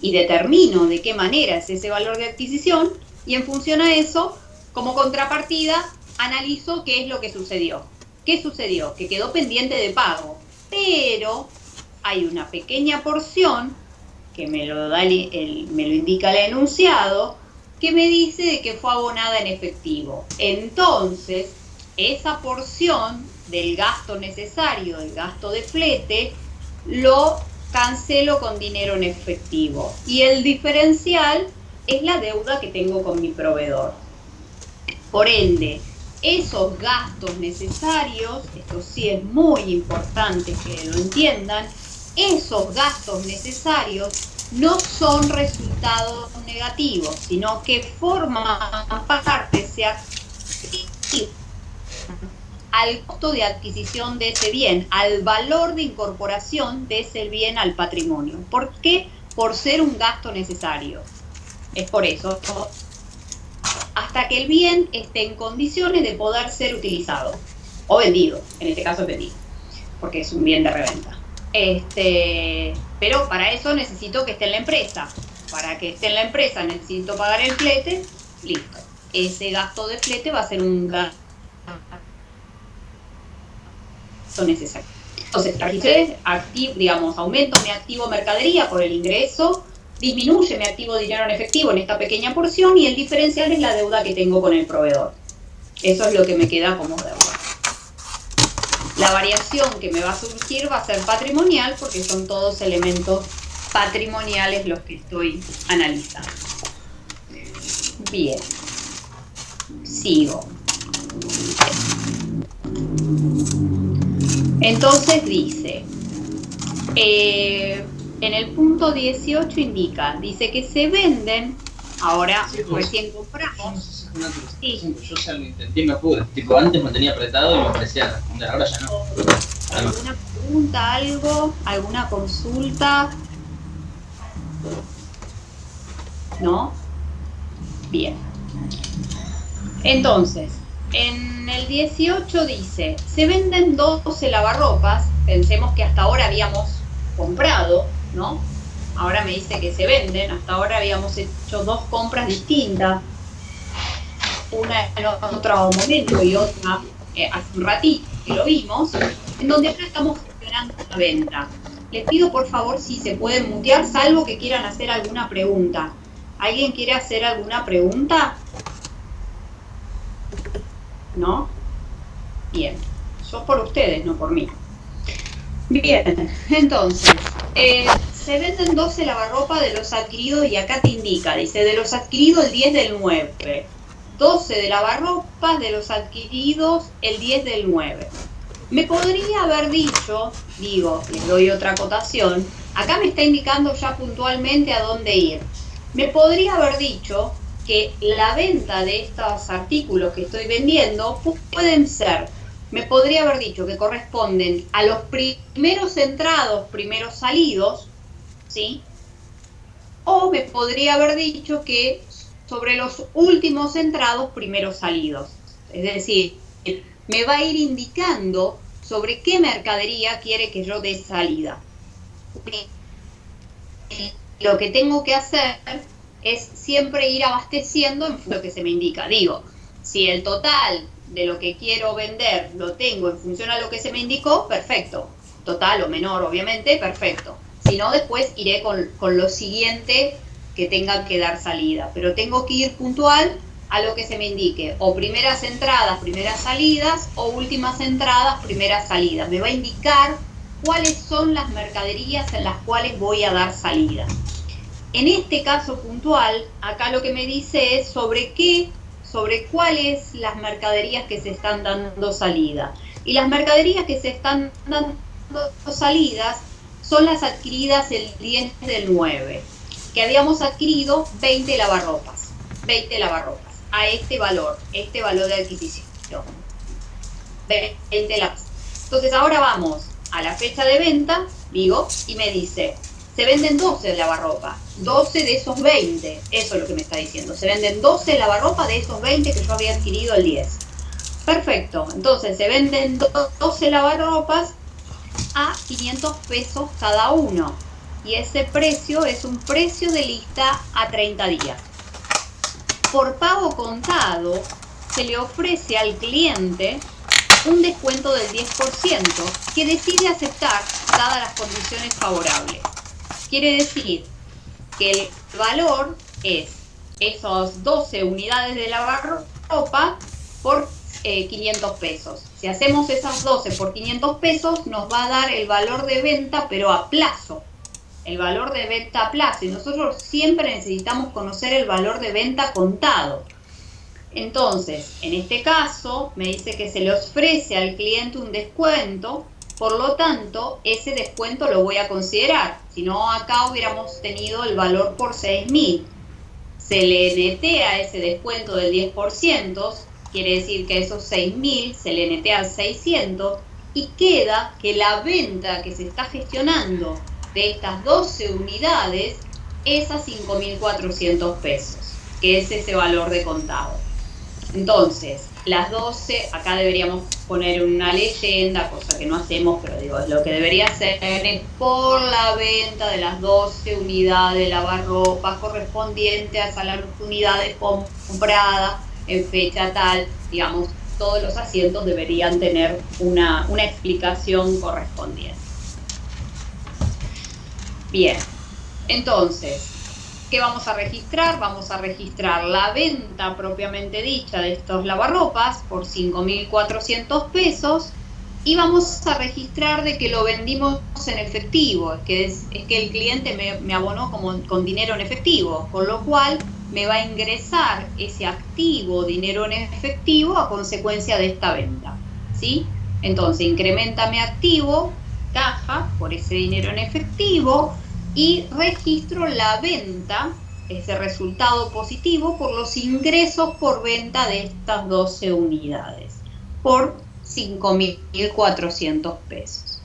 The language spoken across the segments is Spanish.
y determino de qué manera es ese valor de adquisición, y en función a eso, como contrapartida, analizo qué es lo que sucedió. ¿Qué sucedió? Que quedó pendiente de pago, pero hay una pequeña porción que me lo indica el enunciado, que me dice de que fue abonada en efectivo. Entonces, esa porción del gasto necesario, del gasto de flete, lo cancelo con dinero en efectivo. Y el diferencial es la deuda que tengo con mi proveedor. Por ende, esos gastos necesarios, esto sí es muy importante que lo entiendan, esos gastos necesarios no son resultados negativos, sino que forman parte, al costo de adquisición de ese bien, al valor de incorporación de ese bien al patrimonio. ¿Por qué? Por ser un gasto necesario. Es por eso, hasta que el bien esté en condiciones de poder ser utilizado o vendido, en este caso es vendido, porque es un bien de reventa. Pero para eso necesito que esté en la empresa. Para que esté en la empresa necesito pagar el flete, listo. Ese gasto de flete va a ser un gasto necesario. Entonces, digamos, aumento mi activo mercadería por el ingreso, disminuye mi activo dinero en efectivo en esta pequeña porción, y el diferencial es la deuda que tengo con el proveedor. Eso es lo que me queda como deuda. La variación que me va a surgir va a ser patrimonial, porque son todos elementos patrimoniales los que estoy analizando. Bien. Sigo. Entonces dice, en el punto 18 dice que se venden, ahora sí, pues, recién compramos. Sí. Yo ya lo intenté y me pude. Tipo, antes me tenía apretado y me parecía responder, ahora ya no. ¿Alguna pregunta, algo? ¿Alguna consulta? ¿No? Bien. Entonces, en el 18 dice, se venden 12 lavarropas. Pensemos que hasta ahora habíamos comprado, ¿no? Ahora me dice que se venden. Hasta ahora habíamos hecho 2 compras distintas. Una en otro momento y otra hace un ratito que lo vimos, en donde ahora estamos gestionando la venta. Les pido por favor si se pueden mutear, salvo que quieran hacer alguna pregunta. ¿Alguien quiere hacer alguna pregunta? ¿No? Bien. Yo por ustedes, no por mí. Bien, entonces, se venden 12 lavarropas de los adquiridos, y acá te indica, dice, de los adquiridos el 10 del 9. 12 de lavarropas de los adquiridos el 10 del 9. Me podría haber dicho, digo, les doy otra acotación, acá me está indicando ya puntualmente a dónde ir. Me podría haber dicho que la venta de estos artículos que estoy vendiendo pueden ser, me podría haber dicho que corresponden a los primeros entrados, primeros salidos, ¿sí? O me podría haber dicho que sobre los últimos entrados, primeros salidos. Es decir, me va a ir indicando sobre qué mercadería quiere que yo dé salida. Lo que tengo que hacer es siempre ir abasteciendo en lo que se me indica. Digo, si el total de lo que quiero vender lo tengo en función a lo que se me indicó, perfecto. Total o menor, obviamente, perfecto. Si no, después iré con lo siguiente que tenga que dar salida. Pero tengo que ir puntual a lo que se me indique. O primeras entradas, primeras salidas, o últimas entradas, primeras salidas. Me va a indicar cuáles son las mercaderías en las cuales voy a dar salida. En este caso puntual, acá lo que me dice es sobre cuáles las mercaderías que se están dando salida. Y las mercaderías que se están dando salidas son las adquiridas el 10 del 9, que habíamos adquirido 20 lavarropas a este valor de adquisición. 20 lavarropas. Entonces ahora vamos a la fecha de venta, digo, y me dice, se venden 12 lavarropas, 12 de esos 20, eso es lo que me está diciendo, se venden 12 lavarropas de esos 20 que yo había adquirido el 10. Perfecto, entonces se venden 12 lavarropas a 500 pesos cada uno. y ese precio es un precio de lista a 30 días. Por pago contado, se le ofrece al cliente un descuento del 10% que decide aceptar dadas las condiciones favorables. Quiere decir que el valor es esos 12 unidades de lavarropa por 500 pesos. Si hacemos esas 12 por 500 pesos, nos va a dar el valor de venta, pero a plazo. El valor de venta a plazo. Y nosotros siempre necesitamos conocer el valor de venta contado. Entonces, en este caso, me dice que se le ofrece al cliente un descuento. Por lo tanto, ese descuento lo voy a considerar. Si no, acá hubiéramos tenido el valor por 6.000. Se le netea ese descuento del 10%, quiere decir que esos 6.000 se le netean 600 y queda que la venta que se está gestionando de estas 12 unidades es a 5.400 pesos, que es ese valor de contado. Entonces, las 12, acá deberíamos poner una leyenda, cosa que no hacemos, pero digo, lo que debería ser es por la venta de las 12 unidades de lavarropas correspondiente a las unidades compradas en fecha tal, digamos, todos los asientos deberían tener una explicación correspondiente. Bien, entonces, ¿qué vamos a registrar? Vamos a registrar la venta propiamente dicha de estos lavarropas por 5.400 pesos y vamos a registrar de que lo vendimos en efectivo, es que el cliente me abonó con dinero en efectivo, con lo cual me va a ingresar ese activo dinero en efectivo a consecuencia de esta venta, ¿sí? Entonces, incrementa mi activo, caja, por ese dinero en efectivo, y registro la venta, ese resultado positivo, por los ingresos por venta de estas 12 unidades, por 5.400 pesos.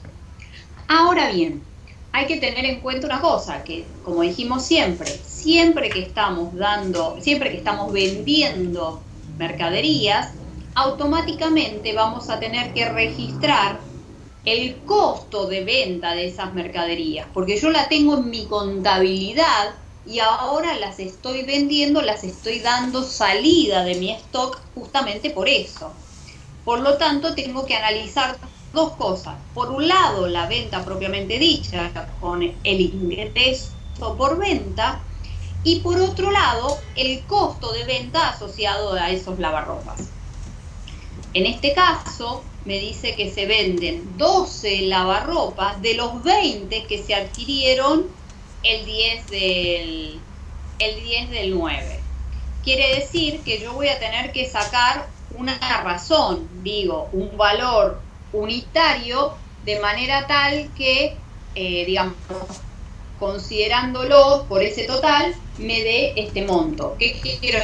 Ahora bien, hay que tener en cuenta una cosa, que como dijimos siempre que estamos vendiendo mercaderías, automáticamente vamos a tener que registrar el costo de venta de esas mercaderías, porque yo la tengo en mi contabilidad y ahora las estoy vendiendo, las estoy dando salida de mi stock justamente por eso. Por lo tanto, tengo que analizar dos cosas. Por un lado, la venta propiamente dicha, con el ingreso por venta, y por otro lado, el costo de venta asociado a esos lavarropas. En este caso, me dice que se venden 12 lavarropas de los 20 que se adquirieron el 10 del 9. Quiere decir que yo voy a tener que sacar una razón, digo, un valor unitario, de manera tal que, digamos, considerándolo por ese total, me dé este monto. ¿Qué quiero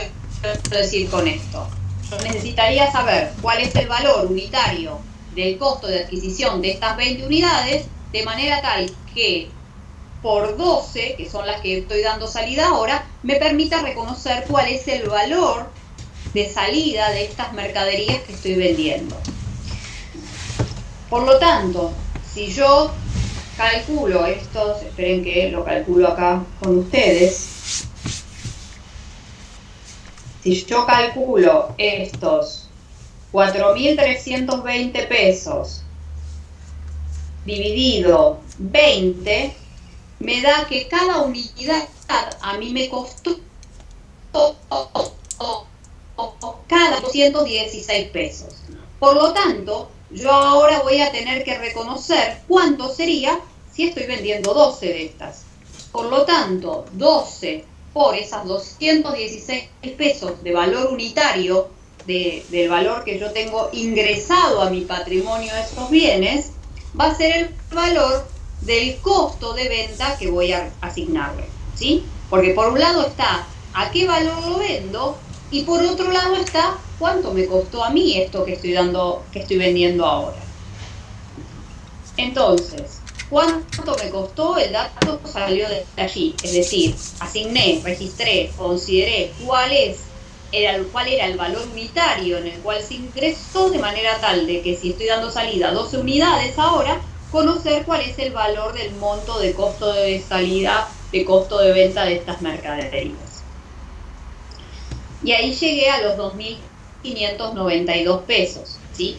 decir con esto? Yo necesitaría saber cuál es el valor unitario del costo de adquisición de estas 20 unidades, de manera tal que por 12, que son las que estoy dando salida ahora, me permita reconocer cuál es el valor de salida de estas mercaderías que estoy vendiendo. Por lo tanto, si yo calculo estos, esperen que lo calculo acá con ustedes. Si yo calculo estos 4.320 pesos dividido 20, me da que cada unidad a mí me costó cada 216 pesos. Por lo tanto, yo ahora voy a tener que reconocer cuánto sería si estoy vendiendo 12 de estas. Por lo tanto, 12 por esas 216 pesos de valor unitario, del valor que yo tengo ingresado a mi patrimonio de estos bienes, va a ser el valor del costo de venta que voy a asignarle, ¿sí? Porque por un lado está a qué valor lo vendo y por otro lado está cuánto me costó a mí esto que estoy vendiendo ahora. Entonces, ¿cuánto me costó? El dato salió de allí, es decir, asigné, registré, consideré cuál era el valor unitario en el cual se ingresó, de manera tal de que si estoy dando salida a 12 unidades ahora, conocer cuál es el valor del monto de costo de salida, de costo de venta de estas mercaderías. Y ahí llegué a los 2.592 pesos, ¿sí?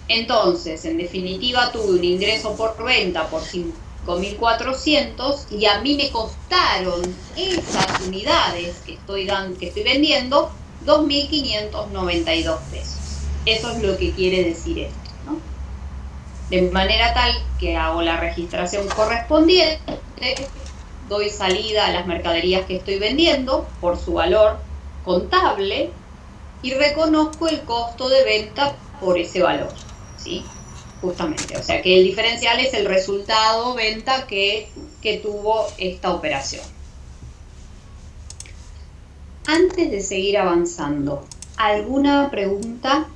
Entonces, en definitiva, tuve un ingreso por venta por 5.400 y a mí me costaron esas unidades que estoy vendiendo 2.592 pesos. Eso es lo que quiere decir esto, ¿no? De manera tal que hago la registración correspondiente, doy salida a las mercaderías que estoy vendiendo por su valor contable y reconozco el costo de venta por ese valor, ¿sí? Justamente, o sea que el diferencial es el resultado venta que tuvo esta operación. Antes de seguir avanzando, ¿alguna pregunta?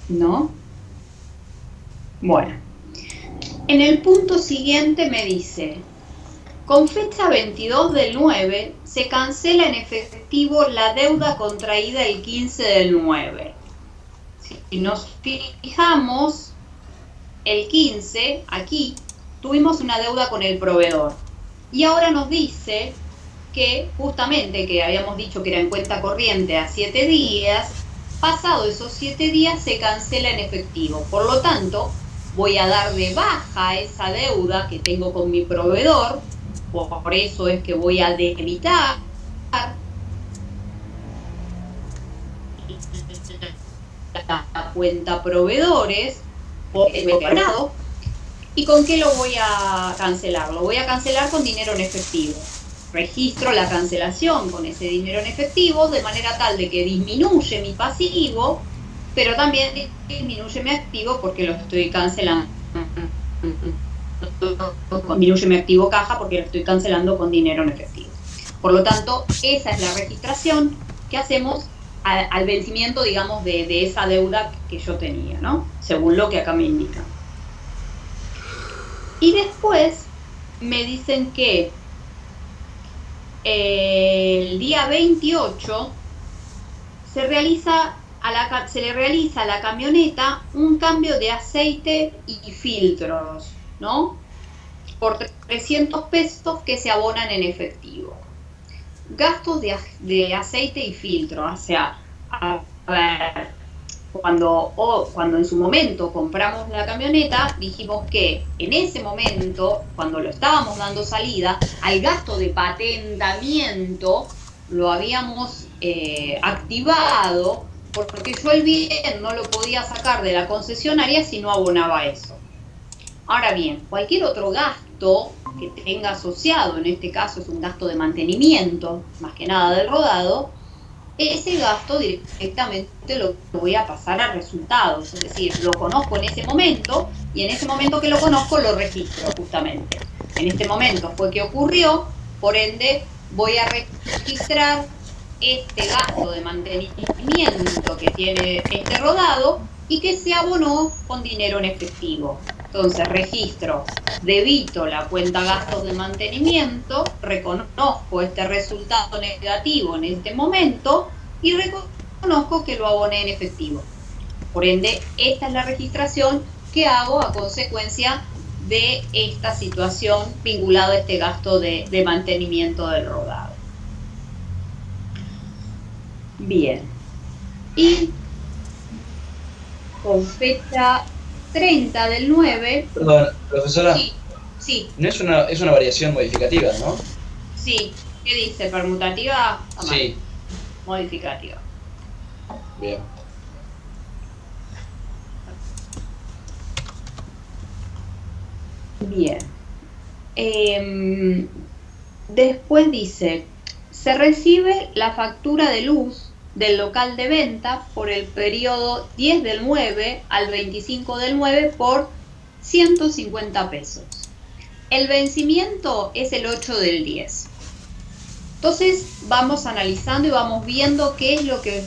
¿No? Bueno, en el punto siguiente me dice, con fecha 22 del 9 se cancela en efectivo la deuda contraída el 15 del 9. Si nos fijamos, el 15, aquí, tuvimos una deuda con el proveedor. Y ahora nos dice que justamente que habíamos dicho que era en cuenta corriente a 7 días, pasado esos 7 días se cancela en efectivo. Por lo tanto, voy a dar de baja esa deuda que tengo con mi proveedor, por eso es que voy a debitar la cuenta proveedores, ¿y con qué lo voy a cancelar? Lo voy a cancelar con dinero en efectivo. Registro la cancelación con ese dinero en efectivo de manera tal de que disminuye mi pasivo, pero también disminuye mi activo porque lo estoy cancelando. Disminuye mi activo caja porque lo estoy cancelando con dinero en efectivo. Por lo tanto, esa es la registración que hacemos al vencimiento, digamos, de esa deuda que yo tenía, ¿no? Según lo que acá me indica. Y después me dicen que el día 28 se le realiza a la camioneta un cambio de aceite y filtros, ¿no? Por 300 pesos que se abonan en efectivo. Gastos de aceite y filtro, o sea, a ver, cuando en su momento compramos la camioneta, dijimos que en ese momento, cuando lo estábamos dando salida, al gasto de patentamiento lo habíamos activado, porque yo el bien no lo podía sacar de la concesionaria si no abonaba eso. Ahora bien, cualquier otro gasto que tenga asociado, en este caso es un gasto de mantenimiento, más que nada del rodado, ese gasto directamente lo voy a pasar a resultados, es decir, lo conozco en ese momento y en ese momento que lo conozco lo registro justamente. En este momento fue que ocurrió, por ende voy a registrar este gasto de mantenimiento que tiene este rodado y que se abonó con dinero en efectivo. Entonces registro, debito la cuenta gastos de mantenimiento, reconozco este resultado negativo en este momento y reconozco que lo aboné en efectivo. Por ende, esta es la registración que hago a consecuencia de esta situación vinculada a este gasto de mantenimiento del rodado. Bien. Y con fecha 30 del 9... Perdón, profesora. Sí, sí. No es una variación modificativa, ¿no? Sí. ¿Qué dice? ¿Permutativa? Sí. Modificativa. Bien. Bien. Después dice, se recibe la factura de luz del local de venta por el periodo 10 del 9 al 25 del 9 por 150 pesos. El vencimiento es el 8 del 10. Entonces vamos analizando y vamos viendo qué es lo que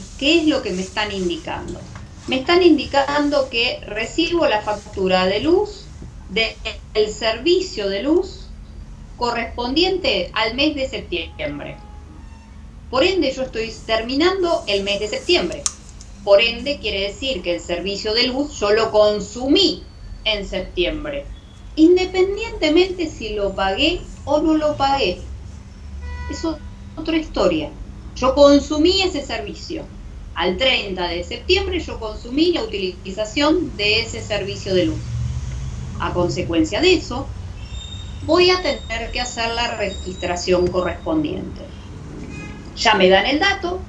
me están indicando. Me están indicando que recibo la factura de luz del servicio de luz correspondiente al mes de septiembre. Por ende, yo estoy terminando el mes de septiembre. Por ende, quiere decir que el servicio de luz yo lo consumí en septiembre, independientemente si lo pagué o no lo pagué. Eso es otra historia. Yo consumí ese servicio. Al 30 de septiembre yo consumí la utilización de ese servicio de luz. A consecuencia de eso, voy a tener que hacer la registración correspondiente. Ya me dan el dato,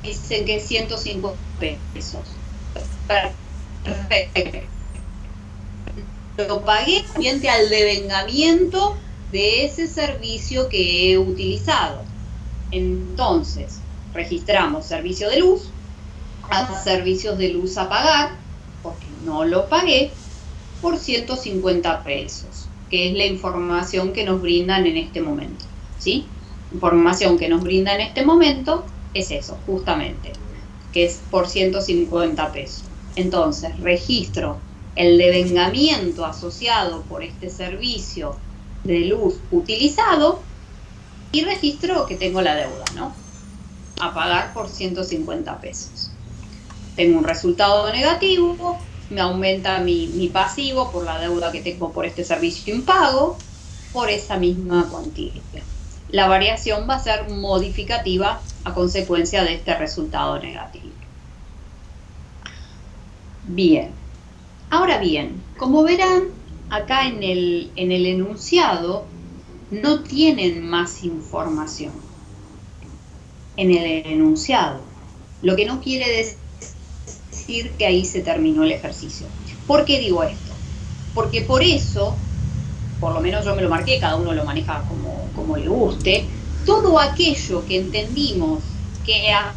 dicen que 150 pesos. Perfecto. Lo pagué frente al devengamiento de ese servicio que he utilizado. Entonces, registramos servicio de luz, a servicios de luz a pagar, porque no lo pagué, por 150 pesos, que es la información que nos brindan en este momento, ¿sí? Información que nos brinda en este momento es eso, justamente, que es por 150 pesos. Entonces, registro el devengamiento asociado por este servicio de luz utilizado y registro que tengo la deuda, ¿no? A pagar por 150 pesos. Tengo un resultado negativo, me aumenta mi pasivo por la deuda que tengo por este servicio impago, por esa misma cuantía. La variación va a ser modificativa a consecuencia de este resultado negativo. Bien. Ahora bien, como verán, acá en el enunciado no tienen más información. En el enunciado. Lo que no quiere decir que ahí se terminó el ejercicio. ¿Por qué digo esto? Porque por eso, por lo menos yo me lo marqué, cada uno lo maneja como le guste, todo aquello que entendimos que a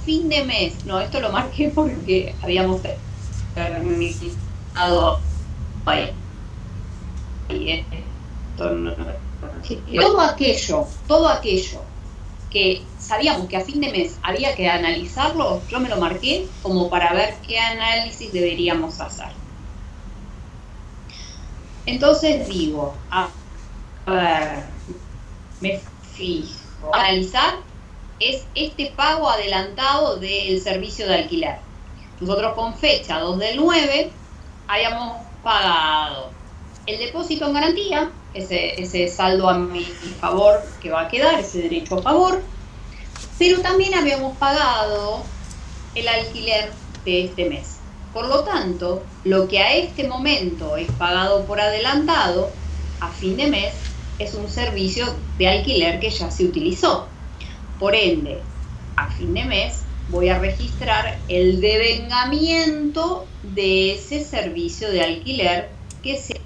fin de mes, no, esto lo marqué porque habíamos terminado ahí. Todo aquello que sabíamos que a fin de mes había que analizarlo, yo me lo marqué como para ver qué análisis deberíamos hacer. Entonces digo, a ver, me fijo, analizar es este pago adelantado del servicio de alquiler. Nosotros con fecha 2 del 9 habíamos pagado el depósito en garantía, ese saldo a mi favor que va a quedar, ese derecho a favor, pero también habíamos pagado el alquiler de este mes. Por lo tanto, lo que a este momento es pagado por adelantado, a fin de mes, es un servicio de alquiler que ya se utilizó. Por ende, a fin de mes voy a registrar el devengamiento de ese servicio de alquiler que se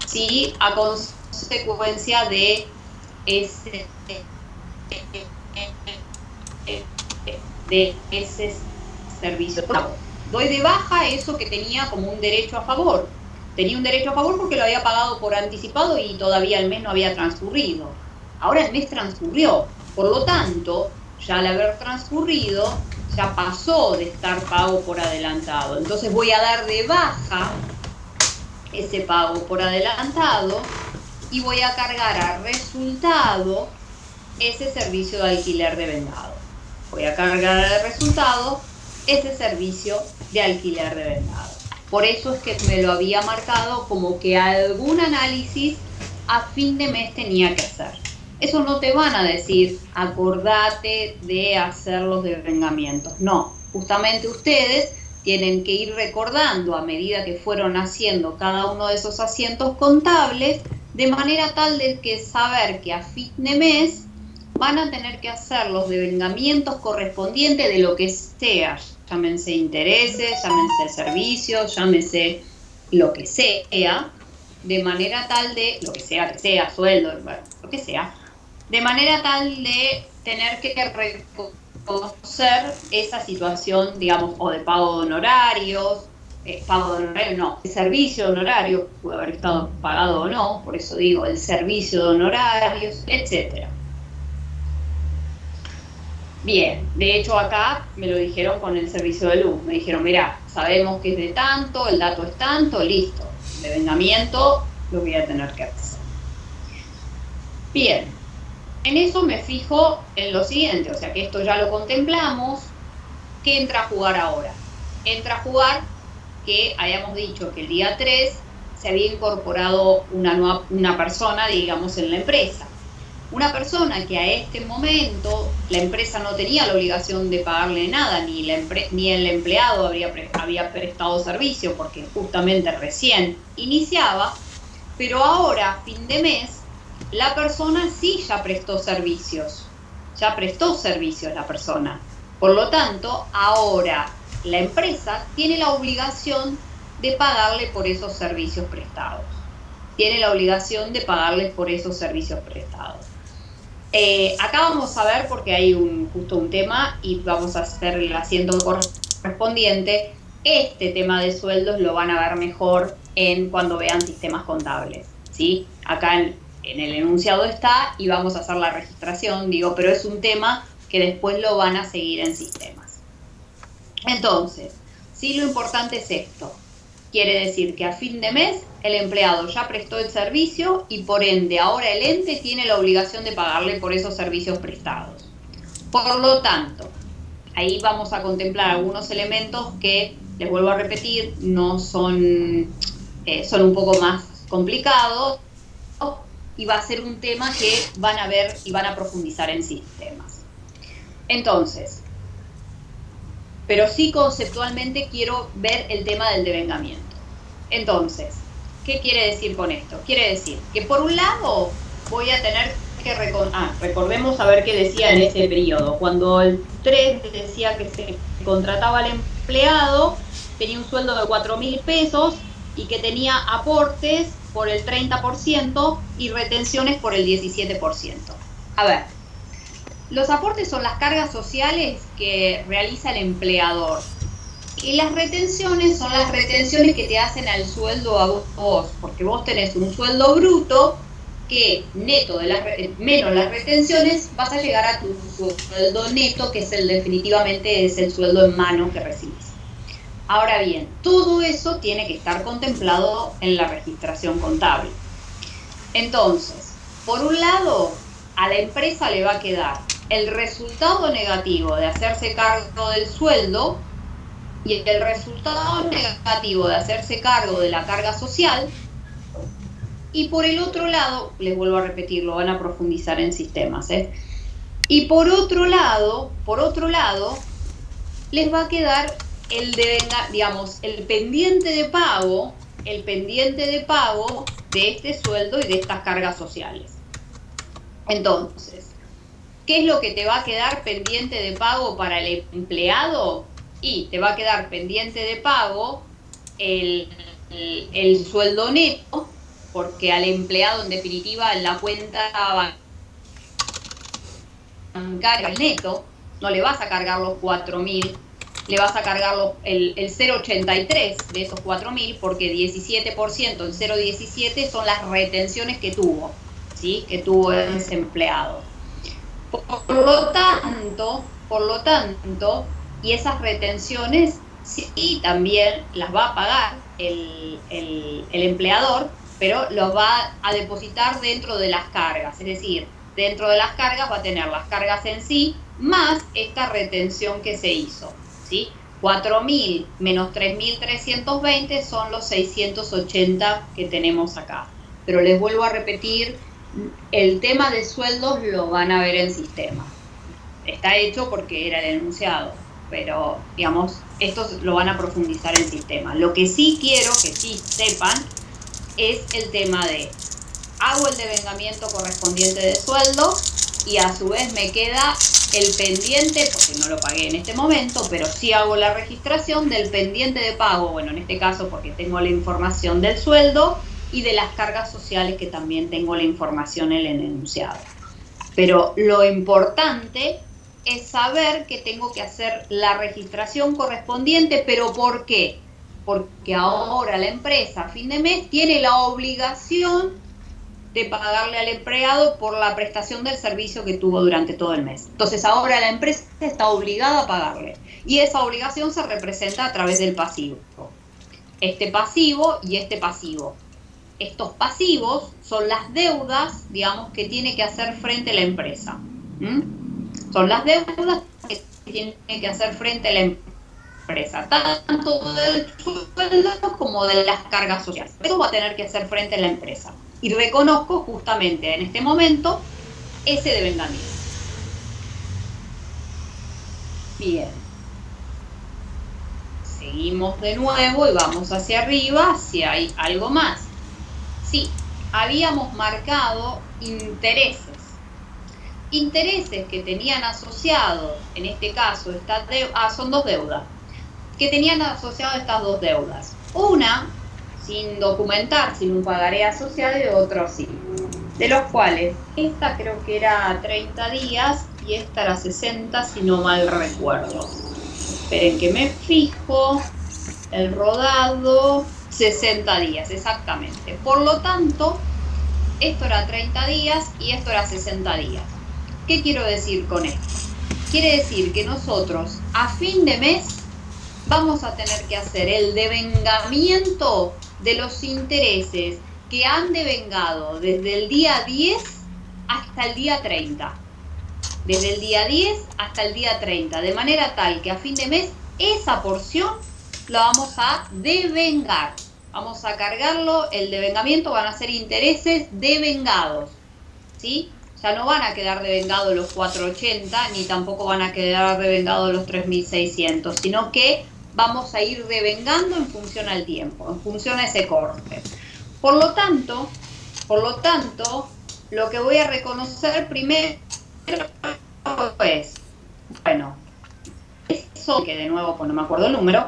sí, a consecuencia de ese servicio. Doy de baja eso que tenía como un derecho a favor. Tenía un derecho a favor porque lo había pagado por anticipado y todavía el mes no había transcurrido. Ahora el mes transcurrió. Por lo tanto, ya al haber transcurrido, ya pasó de estar pago por adelantado. Entonces voy a dar de baja ese pago por adelantado y voy a cargar a resultado ese servicio de alquiler devengado. Voy a cargar al resultado ese servicio de alquiler devengado. Por eso es que me lo había marcado como que algún análisis a fin de mes tenía que hacer. Eso no te van a decir, acordate de hacer los devengamientos. No, justamente ustedes tienen que ir recordando a medida que fueron haciendo cada uno de esos asientos contables, de manera tal de que saber que a fin de mes van a tener que hacer los devengamientos correspondientes de lo que sea, llámense intereses, llámense servicios, llámense lo que sea, de manera tal de, lo que sea, sueldo, bueno, lo que sea, de manera tal de tener que reconocer esa situación, digamos, o de pago de honorarios, el servicio de honorarios, puede haber estado pagado o no, por eso digo, el servicio de honorarios, etcétera. Bien, de hecho acá me lo dijeron con el servicio de luz, me dijeron, mirá, sabemos que es de tanto, el dato es tanto, listo, devengamiento lo voy a tener que hacer. Bien, en eso me fijo en lo siguiente, o sea que esto ya lo contemplamos. ¿Qué entra a jugar ahora? Entra a jugar que habíamos dicho que el día 3 se había incorporado una persona, digamos, en la empresa. Una persona que a este momento la empresa no tenía la obligación de pagarle nada, ni el empleado había prestado servicio porque justamente recién iniciaba, pero ahora, a fin de mes, la persona sí ya prestó servicios la persona. Por lo tanto, ahora la empresa tiene la obligación de pagarle por esos servicios prestados. Acá vamos a ver, porque hay justo un tema y vamos a hacer el asiento correspondiente. Este tema de sueldos lo van a ver mejor cuando vean sistemas contables, ¿sí? Acá en el enunciado está y vamos a hacer la registración, pero es un tema que después lo van a seguir en sistemas. Entonces, sí, lo importante es esto. Quiere decir que a fin de mes el empleado ya prestó el servicio y por ende ahora el ente tiene la obligación de pagarle por esos servicios prestados. Por lo tanto, ahí vamos a contemplar algunos elementos que, les vuelvo a repetir, no son un poco más complicados y va a ser un tema que van a ver y van a profundizar en sistemas. Entonces, pero sí conceptualmente quiero ver el tema del devengamiento. Entonces, ¿qué quiere decir con esto? Quiere decir que por un lado voy a tener que recordemos a ver qué decía en ese periodo. Cuando el 3 decía que se contrataba al empleado, tenía un sueldo de 4.000 pesos y que tenía aportes por el 30% y retenciones por el 17%. A ver, los aportes son las cargas sociales que realiza el empleador. Y las retenciones son las retenciones que te hacen al sueldo a vos, porque vos tenés un sueldo bruto que neto menos las retenciones vas a llegar a tu sueldo neto, que es definitivamente es el sueldo en mano que recibís. Ahora bien, todo eso tiene que estar contemplado en la registración contable. Entonces, por un lado, a la empresa le va a quedar el resultado negativo de hacerse cargo del sueldo y el resultado negativo de hacerse cargo de la carga social. Y por el otro lado, les vuelvo a repetir, lo van a profundizar en sistemas, y por otro lado, les va a quedar el pendiente de pago de este sueldo y de estas cargas sociales. Entonces, ¿qué es lo que te va a quedar pendiente de pago para el empleado? Y te va a quedar pendiente de pago el sueldo neto, porque al empleado, en definitiva, en la cuenta bancaria neto, no le vas a cargar los 4.000, le vas a cargar el 0,83 de esos 4.000, porque 17%, el 0,17 son las retenciones que tuvo, ¿sí? Que tuvo ese empleado. Por lo tanto, y esas retenciones sí también las va a pagar el empleador, pero los va a depositar dentro de las cargas, es decir, dentro de las cargas va a tener las cargas en sí, más esta retención que se hizo, ¿sí? 4.000 menos 3.320 son los 680 que tenemos acá. Pero les vuelvo a repetir El tema de sueldos lo van a ver en sistema. Está hecho porque era el enunciado, pero digamos, estos lo van a profundizar en sistema. Lo que sí quiero que sí sepan es el tema de hago el devengamiento correspondiente de sueldo y a su vez me queda el pendiente, porque no lo pagué en este momento, pero sí hago la registración del pendiente de pago, bueno, en este caso porque tengo la información del sueldo y de las cargas sociales que también tengo la información en el enunciado. Pero lo importante es saber que tengo que hacer la registración correspondiente, pero ¿por qué? Porque ahora la empresa a fin de mes tiene la obligación de pagarle al empleado por la prestación del servicio que tuvo durante todo el mes. Entonces ahora la empresa está obligada a pagarle y esa obligación se representa a través del pasivo. Este pasivo y este pasivo. Estos pasivos son las deudas, digamos, que tiene que hacer frente la empresa. Son las deudas que tiene que hacer frente la empresa, tanto del sueldo como de las cargas sociales. Eso va a tener que hacer frente la empresa. Y reconozco justamente en este momento ese devengamiento. Bien. Seguimos de nuevo y vamos hacia arriba si hay algo más. Sí, habíamos marcado intereses. Intereses que tenían asociados, en este caso, son dos deudas, que tenían asociado estas dos deudas. Una sin documentar, sin un pagaré asociado, y otro sí. De los cuales, esta creo que era 30 días y esta era 60, si no mal recuerdo. Esperen que me fijo. El rodado, 60 días, exactamente. Por lo tanto, esto era 30 días y esto era 60 días. ¿Qué quiero decir con esto? Quiere decir que nosotros, a fin de mes, vamos a tener que hacer el devengamiento de los intereses que han devengado desde el día 10 hasta el día 30. Desde el día 10 hasta el día 30, de manera tal que a fin de mes esa porción la vamos a devengar. Vamos a cargarlo, el devengamiento van a ser intereses devengados, ¿sí? Ya no van a quedar devengados los 480, ni tampoco van a quedar devengados los 3.600, sino que vamos a ir devengando en función al tiempo, en función a ese corte. Por lo tanto, lo que voy a reconocer primero es, bueno, eso que de nuevo, pues no me acuerdo el número,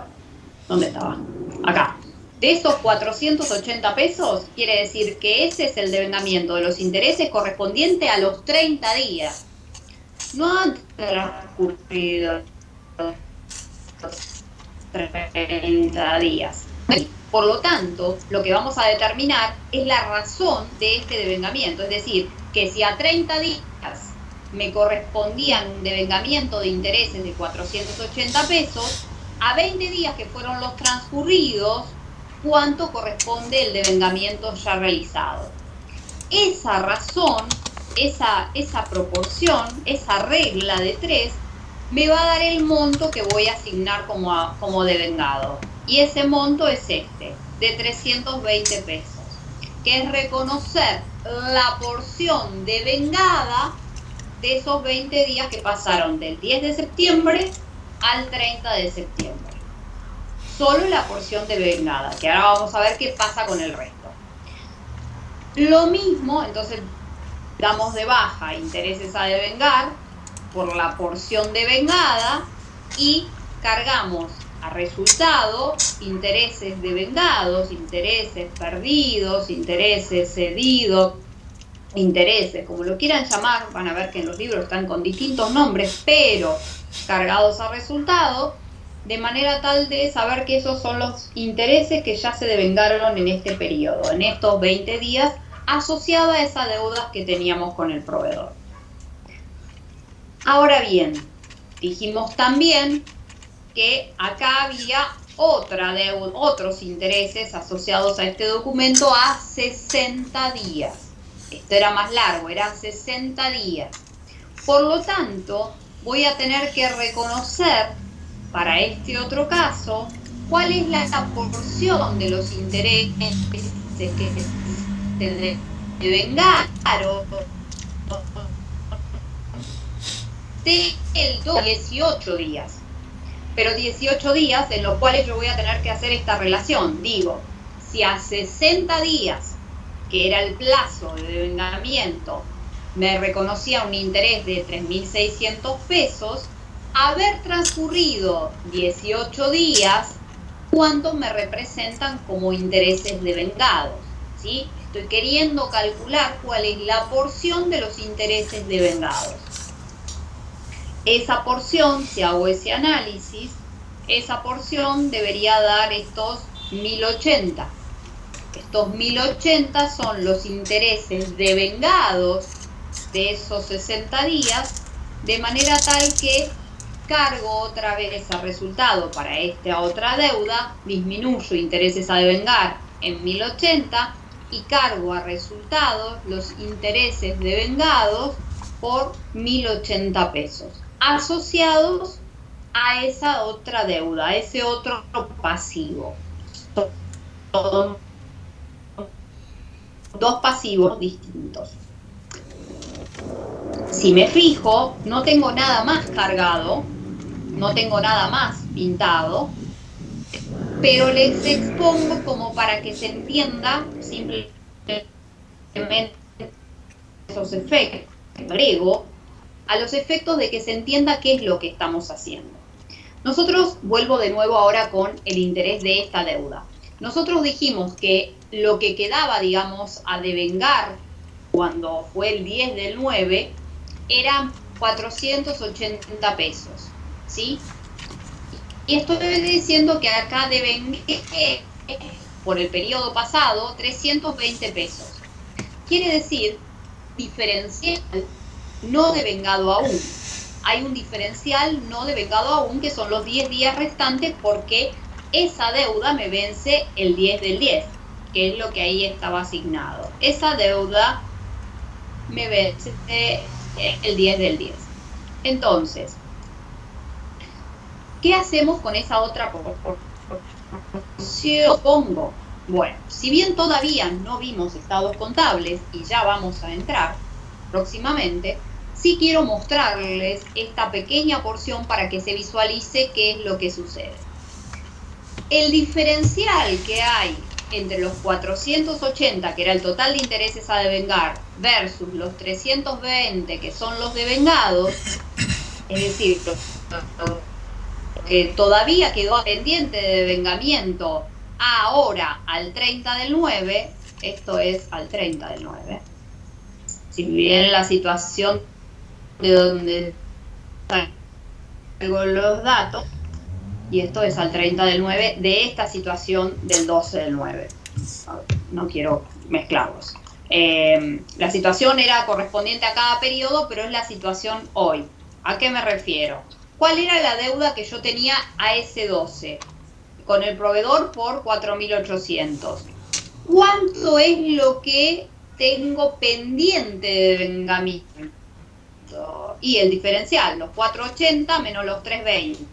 ¿dónde estaba? Acá. De esos 480 pesos, quiere decir que ese es el devengamiento de los intereses correspondiente a los 30 días. No han transcurrido 30 días. Por lo tanto, lo que vamos a determinar es la razón de este devengamiento. Es decir, que si a 30 días me correspondían un devengamiento de intereses de 480 pesos, a 20 días que fueron los transcurridos, ¿cuánto corresponde el devengamiento ya realizado? Esa razón, esa proporción, esa regla de 3, me va a dar el monto que voy a asignar como devengado. Y ese monto es este, de 320 pesos, que es reconocer la porción devengada de esos 20 días que pasaron del 10 de septiembre al 30 de septiembre. Solo la porción devengada, que ahora vamos a ver qué pasa con el resto. Lo mismo, entonces damos de baja intereses a devengar por la porción devengada y cargamos a resultado intereses devengados, intereses perdidos, intereses cedidos, intereses, como lo quieran llamar, van a ver que en los libros están con distintos nombres, pero cargados a resultado, de manera tal de saber que esos son los intereses que ya se devengaron en este periodo, en estos 20 días, asociada a esas deudas que teníamos con el proveedor. Ahora bien, dijimos también que acá había otros intereses asociados a este documento a 60 días. Esto era más largo, eran 60 días. Por lo tanto, voy a tener que reconocer para este otro caso cuál es la porción de los intereses que se devengaron del 18 días. Pero 18 días en los cuales yo voy a tener que hacer esta relación. Digo, si a 60 días, que era el plazo de devengamiento, me reconocía un interés de 3.600 pesos, haber transcurrido 18 días, ¿cuánto me representan como intereses devengados? ¿Sí? Estoy queriendo calcular cuál es la porción de los intereses devengados. Esa porción, si hago ese análisis, esa porción debería dar estos 1.080. Estos 1.080 son los intereses devengados de esos 60 días, de manera tal que cargo otra vez a resultado para esta otra deuda, disminuyo intereses a devengar en 1.080 y cargo a resultados los intereses devengados por 1.080 pesos, asociados a esa otra deuda, a ese otro pasivo. Dos pasivos distintos. Si me fijo, no tengo nada más cargado, no tengo nada más pintado, pero les expongo como para que se entienda simplemente esos efectos. Agrego a los efectos de que se entienda qué es lo que estamos haciendo. Nosotros, vuelvo de nuevo ahora con el interés de esta deuda. Nosotros dijimos que lo que quedaba, digamos, a devengar cuando fue el 10 del 9 eran 480 pesos, ¿sí? Y estoy diciendo que acá devengué por el periodo pasado 320 pesos. Quiere decir diferencial no devengado aún. Hay un diferencial no devengado aún, que son los 10 días restantes, porque esa deuda me vence el 10 del 10, que es lo que ahí estaba asignado. Esa deuda me vence el 10 del 10. Entonces, ¿qué hacemos con esa otra porción? Pongo, bueno, si bien todavía no vimos estados contables y ya vamos a entrar próximamente, sí quiero mostrarles esta pequeña porción para que se visualice qué es lo que sucede. El diferencial que hay entre los 480, que era el total de intereses a devengar, versus los 320, que son los devengados, es decir, que todavía quedó pendiente de devengamiento ahora al 30 del 9, esto es al 30 del 9, si bien la situación de donde salgo los datos, y esto es al 30 del 9 de esta situación del 12 del 9. No quiero mezclarlos. La situación era correspondiente a cada periodo, pero es la situación hoy. ¿A qué me refiero? ¿Cuál era la deuda que yo tenía a ese 12? Con el proveedor por 4.800. ¿Cuánto es lo que tengo pendiente de devengamiento? Y el diferencial, los 480 menos los 320.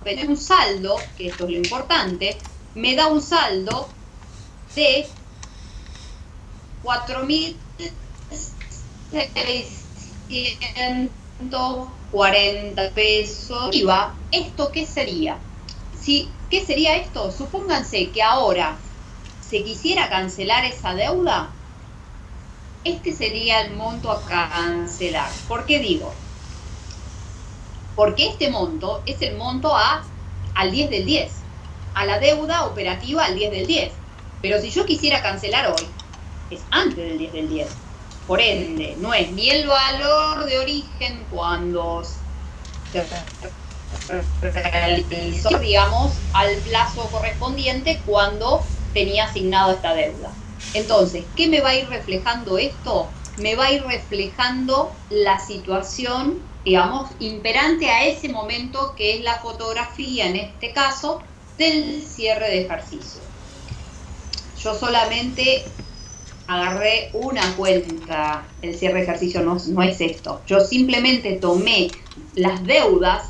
Tener un saldo, que esto es lo importante, me da un saldo de 4.640 pesos IVA. ¿Esto qué sería? ¿Qué sería esto? Supónganse que ahora se quisiera cancelar esa deuda. Este sería el monto a cancelar. ¿Por qué digo? Porque este monto es el monto al 10 del 10, a la deuda operativa al 10 del 10. Pero si yo quisiera cancelar hoy, es antes del 10 del 10. Por ende, no es ni el valor de origen cuando se realizó, digamos, al plazo correspondiente cuando tenía asignado esta deuda. Entonces, ¿qué me va a ir reflejando esto? Me va a ir reflejando la situación, digamos, imperante a ese momento, que es la fotografía, en este caso, del cierre de ejercicio. Yo solamente agarré una cuenta, el cierre de ejercicio no es esto. Yo simplemente tomé las deudas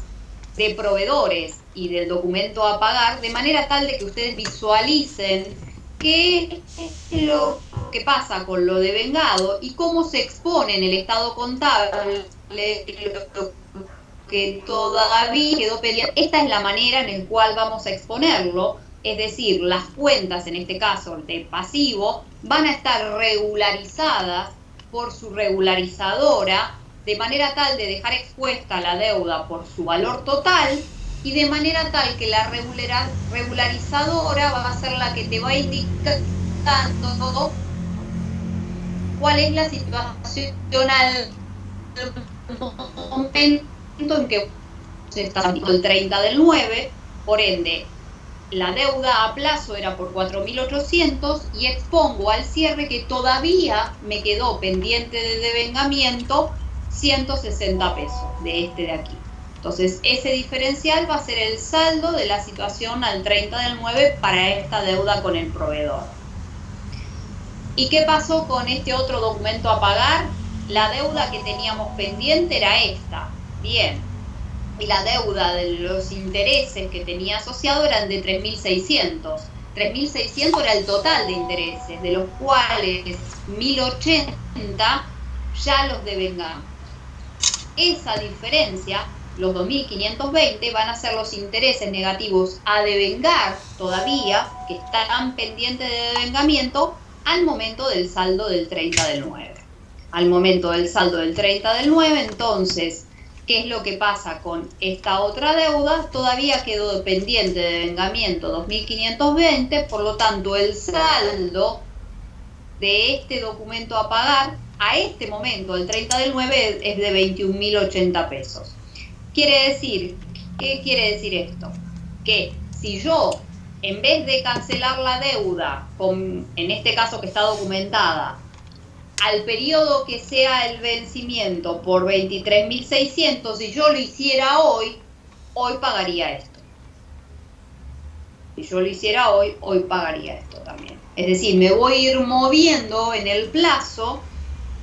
de proveedores y del documento a pagar, de manera tal de que ustedes visualicen qué es lo que pasa con lo devengado y cómo se expone en el estado contable lo que todavía quedó pendiente. Esta es la manera en la cual vamos a exponerlo, es decir, las cuentas, en este caso de pasivo, van a estar regularizadas por su regularizadora, de manera tal de dejar expuesta la deuda por su valor total, y de manera tal que la regularizadora va a ser la que te va indicando cuál es la situación al momento en que se está el 30 del 9, por ende, la deuda a plazo era por 4.800 y expongo al cierre que todavía me quedó pendiente de devengamiento 160 pesos de este de aquí. Entonces, ese diferencial va a ser el saldo de la situación al 30 del 9 para esta deuda con el proveedor. ¿Y qué pasó con este otro documento a pagar? La deuda que teníamos pendiente era esta. Bien. Y la deuda de los intereses que tenía asociado eran de 3.600. 3.600 era el total de intereses, de los cuales 1.080 ya los devengamos. Esa diferencia, los 2.520, van a ser los intereses negativos a devengar todavía, que están pendientes de devengamiento, al momento del saldo del 30 del 9. Al momento del saldo del 30 del 9, entonces, ¿qué es lo que pasa con esta otra deuda? Todavía quedó pendiente de devengamiento 2.520, por lo tanto, el saldo de este documento a pagar a este momento, el 30 del 9, es de 21.080 pesos. ¿Qué quiere decir esto? Que si yo, en vez de cancelar la deuda, en este caso que está documentada, al periodo que sea el vencimiento por 23.600, si yo lo hiciera hoy pagaría esto. Si yo lo hiciera hoy pagaría esto también. Es decir, me voy a ir moviendo en el plazo,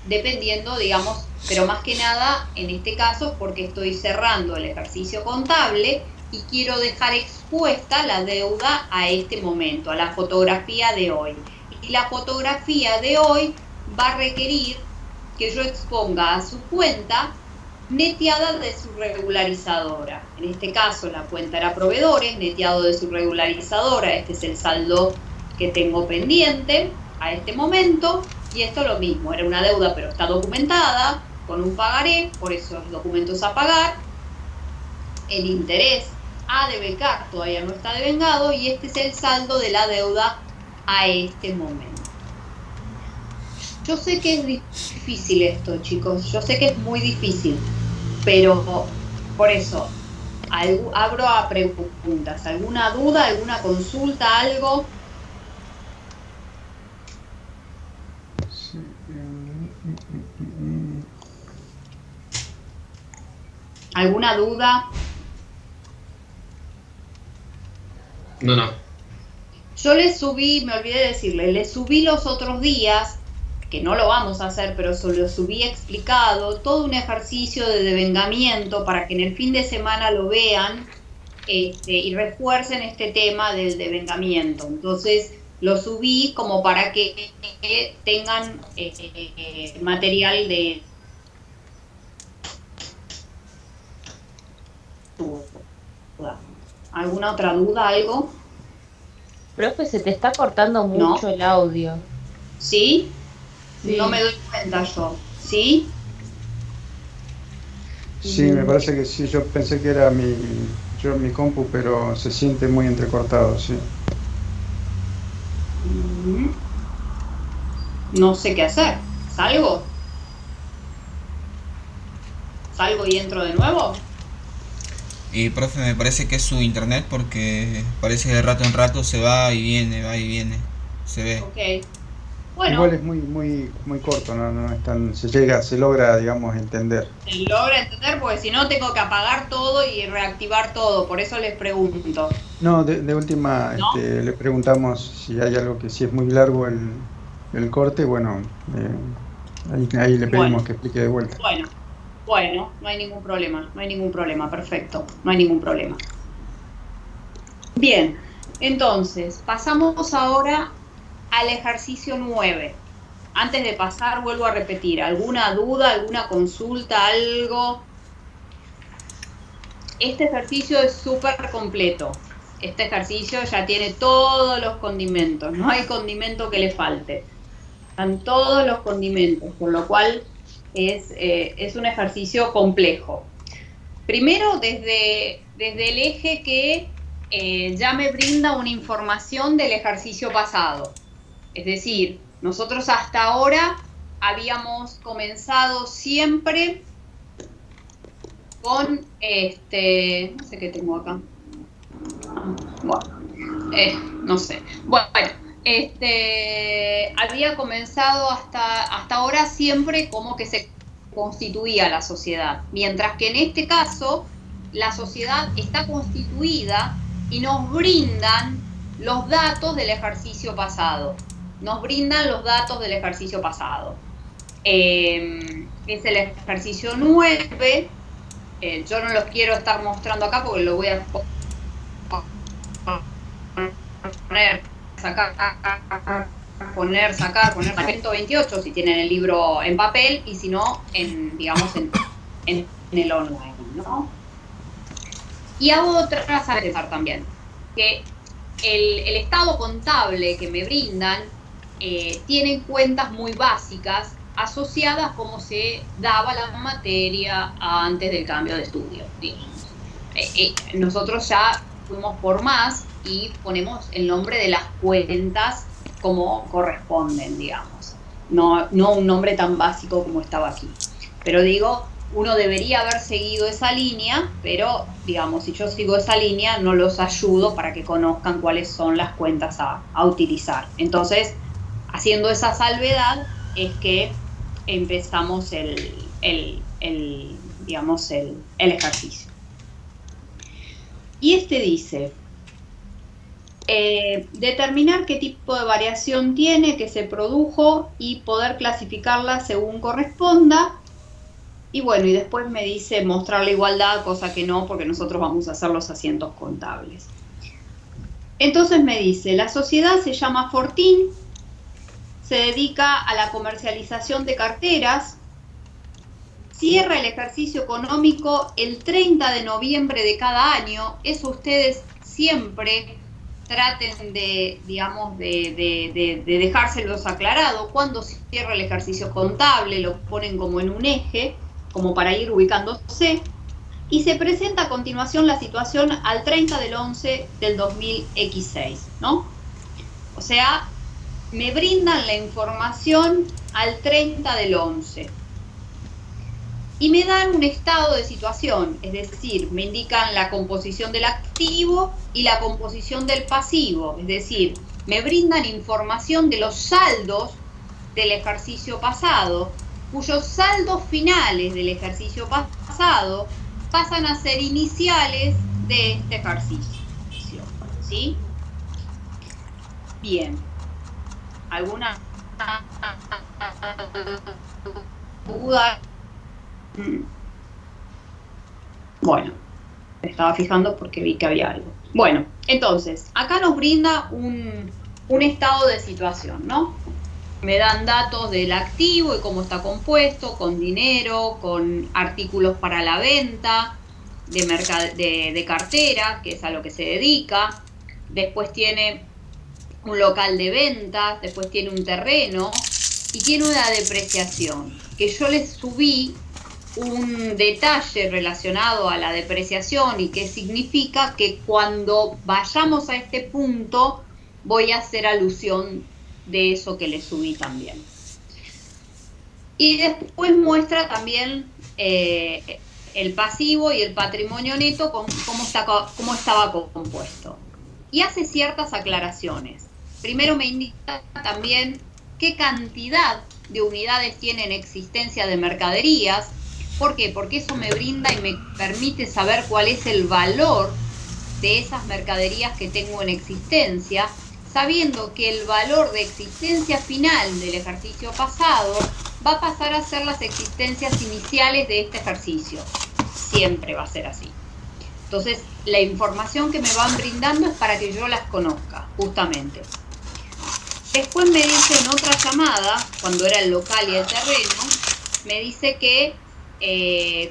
dependiendo, digamos, pero más que nada, en este caso, porque estoy cerrando el ejercicio contable y quiero dejar expuesta la deuda a este momento, a la fotografía de hoy. Y la fotografía de hoy va a requerir que yo exponga a su cuenta neteada de su regularizadora. En este caso la cuenta era proveedores, neteado de su regularizadora. Este es el saldo que tengo pendiente a este momento. Y esto lo mismo, era una deuda pero está documentada con un pagaré, por eso el documento es a pagar. El interés a devengar todavía no está devengado y este es el saldo de la deuda a este momento. Yo sé que es difícil esto, chicos, yo sé que es muy difícil, pero por eso abro a preguntas. ¿Alguna duda, alguna consulta, algo? ¿Alguna duda? No. Yo le subí, me olvidé de decirle, le subí los otros días, que no lo vamos a hacer, pero lo subí explicado, todo un ejercicio de devengamiento para que en el fin de semana lo vean y refuercen este tema del devengamiento. Entonces lo subí como para que tengan material de... ¿Alguna otra duda, algo? Profe, se te está cortando mucho ¿No? el audio. ¿Sí? Sí. No me doy cuenta yo. ¿Sí? Sí, me parece que sí. Yo pensé que era mi compu, pero se siente muy entrecortado, sí. No sé qué hacer. ¿Salgo? ¿Salgo y entro de nuevo? Y profe, me parece que es su internet porque parece que de rato en rato se va y viene, se ve. Ok. Bueno, Igual es muy corto, no es tan, se logra, digamos, entender. se logra entender porque si no tengo que apagar todo y reactivar todo, por eso les pregunto. No, de última, ¿No? le preguntamos si hay algo si es muy largo el corte, bueno, ahí le pedimos que explique de vuelta. Bueno, no hay ningún problema, perfecto, no hay ningún problema. Bien, entonces, pasamos ahora al ejercicio 9. Antes de pasar, vuelvo a repetir, ¿alguna duda, alguna consulta, algo? Este ejercicio es súper completo. Este ejercicio ya tiene todos los condimentos, no hay condimento que le falte. Están todos los condimentos, por lo cual es un ejercicio complejo. Primero, desde el eje que ya me brinda una información del ejercicio pasado. Es decir, nosotros hasta ahora habíamos comenzado siempre con, no sé qué tengo acá. Bueno, no sé. Bueno, había comenzado hasta ahora siempre como que se constituía la sociedad, mientras que en este caso la sociedad está constituida y nos brindan los datos del ejercicio pasado. Nos brindan los datos del ejercicio pasado. Es el ejercicio 9. Yo no los quiero estar mostrando acá porque lo voy a poner, sacar, poner 128 si tienen el libro en papel y si no, digamos, en el online, ¿no? Y hago otra cosa a pensar también, que el estado contable que me brindan tiene cuentas muy básicas asociadas como se daba la materia antes del cambio de estudio, digamos. Nosotros ya fuimos por más y ponemos el nombre de las cuentas como corresponden, digamos. No un nombre tan básico como estaba aquí. Pero digo, uno debería haber seguido esa línea, pero digamos, si yo sigo esa línea, no los ayudo para que conozcan cuáles son las cuentas a utilizar. Entonces, haciendo esa salvedad, es que empezamos el ejercicio. Y dice, determinar qué tipo de variación tiene, que se produjo y poder clasificarla según corresponda. Y bueno, y después me dice mostrar la igualdad, cosa que no, porque nosotros vamos a hacer los asientos contables. Entonces me dice, la sociedad se llama Fortín, se dedica a la comercialización de carteras, cierra el ejercicio económico el 30 de noviembre de cada año. Eso ustedes siempre traten de, digamos, de dejárselos aclarado. Cuando cierra el ejercicio contable, lo ponen como en un eje, como para ir ubicándose. Y se presenta a continuación la situación al 30 del 11 del 2006, ¿no? O sea, me brindan la información al 30 del 11. Y me dan un estado de situación, es decir, me indican la composición del activo y la composición del pasivo, es decir, me brindan información de los saldos del ejercicio pasado, cuyos saldos finales del ejercicio pasado pasan a ser iniciales de este ejercicio, ¿sí? Bien. ¿Alguna duda? Bueno, me estaba fijando porque vi que había algo. Bueno, entonces, acá nos brinda un estado de situación, ¿no? Me dan datos del activo y cómo está compuesto, con dinero, con artículos para la venta, de cartera, que es a lo que se dedica. Después tiene un local de ventas, después tiene un terreno y tiene una depreciación, que yo les subí un detalle relacionado a la depreciación y qué significa, que cuando vayamos a este punto voy a hacer alusión de eso que les subí también. Y después muestra también el pasivo y el patrimonio neto, cómo estaba compuesto. Y hace ciertas aclaraciones. Primero me indica también qué cantidad de unidades tiene en existencia de mercaderías. ¿Por qué? Porque eso me brinda y me permite saber cuál es el valor de esas mercaderías que tengo en existencia, sabiendo que el valor de existencia final del ejercicio pasado va a pasar a ser las existencias iniciales de este ejercicio. Siempre va a ser así. Entonces, la información que me van brindando es para que yo las conozca, justamente. Después me dice en otra llamada, cuando era el local y el terreno, me dice que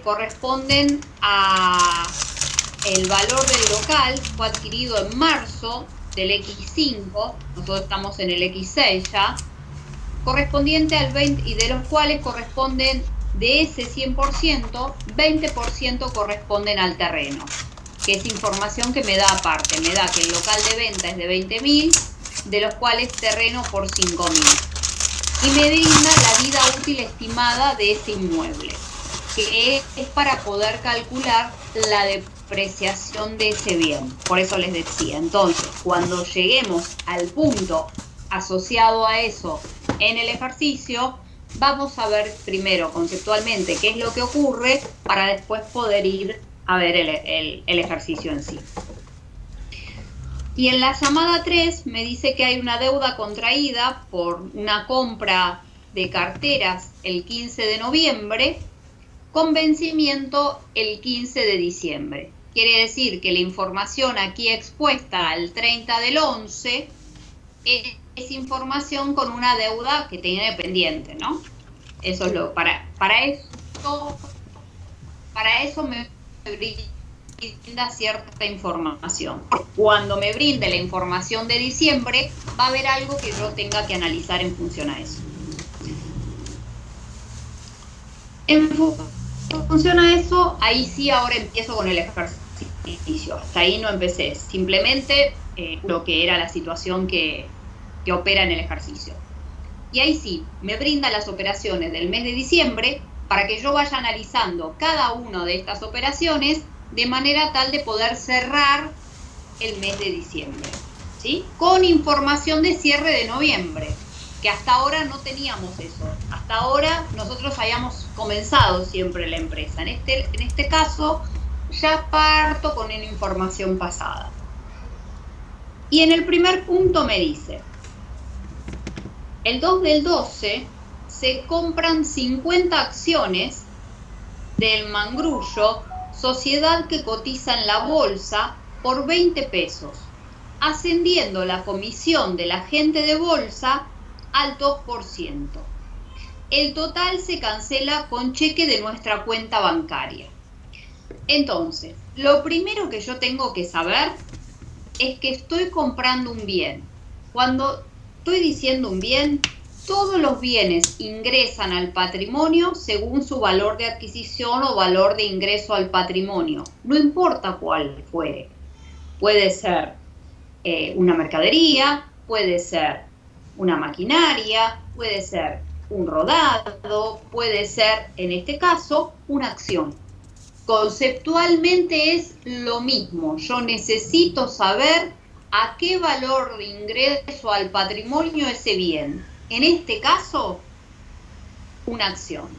corresponden a el valor del local, fue adquirido en marzo del X5, nosotros estamos en el X6 ya, correspondiente al 20, y de los cuales corresponden de ese 100%, 20% corresponden al terreno, que es información que me da aparte, me da que el local de venta es de 20.000, de los cuales terreno por 5.000. Y me brinda la vida útil estimada de ese inmueble, que es para poder calcular la depreciación de ese bien. Por eso les decía, entonces, cuando lleguemos al punto asociado a eso en el ejercicio, vamos a ver primero conceptualmente qué es lo que ocurre para después poder ir a ver el ejercicio en sí. Y en la llamada 3 me dice que hay una deuda contraída por una compra de carteras el 15 de noviembre con vencimiento el 15 de diciembre. Quiere decir que la información aquí expuesta al 30 del 11 es información con una deuda que tiene pendiente, ¿no? Eso es lo para eso me brinda cierta información. Cuando me brinde la información de diciembre, va a haber algo que yo tenga que analizar en función a eso. En función a eso, ahí sí ahora empiezo con el ejercicio. Hasta ahí no empecé, simplemente lo que era la situación que opera en el ejercicio. Y ahí sí, me brinda las operaciones del mes de diciembre para que yo vaya analizando cada una de estas operaciones de manera tal de poder cerrar el mes de diciembre, ¿sí? Con información de cierre de noviembre, que hasta ahora no teníamos eso. Hasta ahora nosotros habíamos comenzado siempre la empresa. En este caso ya parto con una información pasada. Y en el primer punto me dice, el 2 del 12 se compran 50 acciones del Mangrullo, sociedad que cotiza en la bolsa, por 20 pesos, ascendiendo la comisión del agente de bolsa al 2%. El total se cancela con cheque de nuestra cuenta bancaria. Entonces, lo primero que yo tengo que saber es que estoy comprando un bien. Cuando estoy diciendo un bien, todos los bienes ingresan al patrimonio según su valor de adquisición o valor de ingreso al patrimonio, no importa cuál fuere. Puede ser una mercadería, puede ser una maquinaria, puede ser un rodado, puede ser, en este caso, una acción. Conceptualmente es lo mismo. Yo necesito saber a qué valor de ingreso al patrimonio ese bien. En este caso, una acción.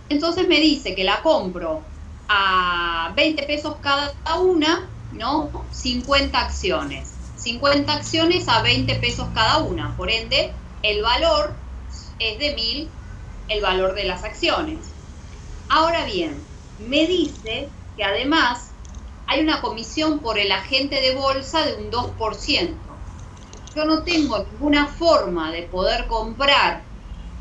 Entonces me dice que la compro a 20 pesos cada una, ¿no? 50 acciones. 50 acciones a 20 pesos cada una. Por ende, el valor es de 1.000, el valor de las acciones. Ahora bien, me dice que además hay una comisión por el agente de bolsa de un 2%. Yo no tengo ninguna forma de poder comprar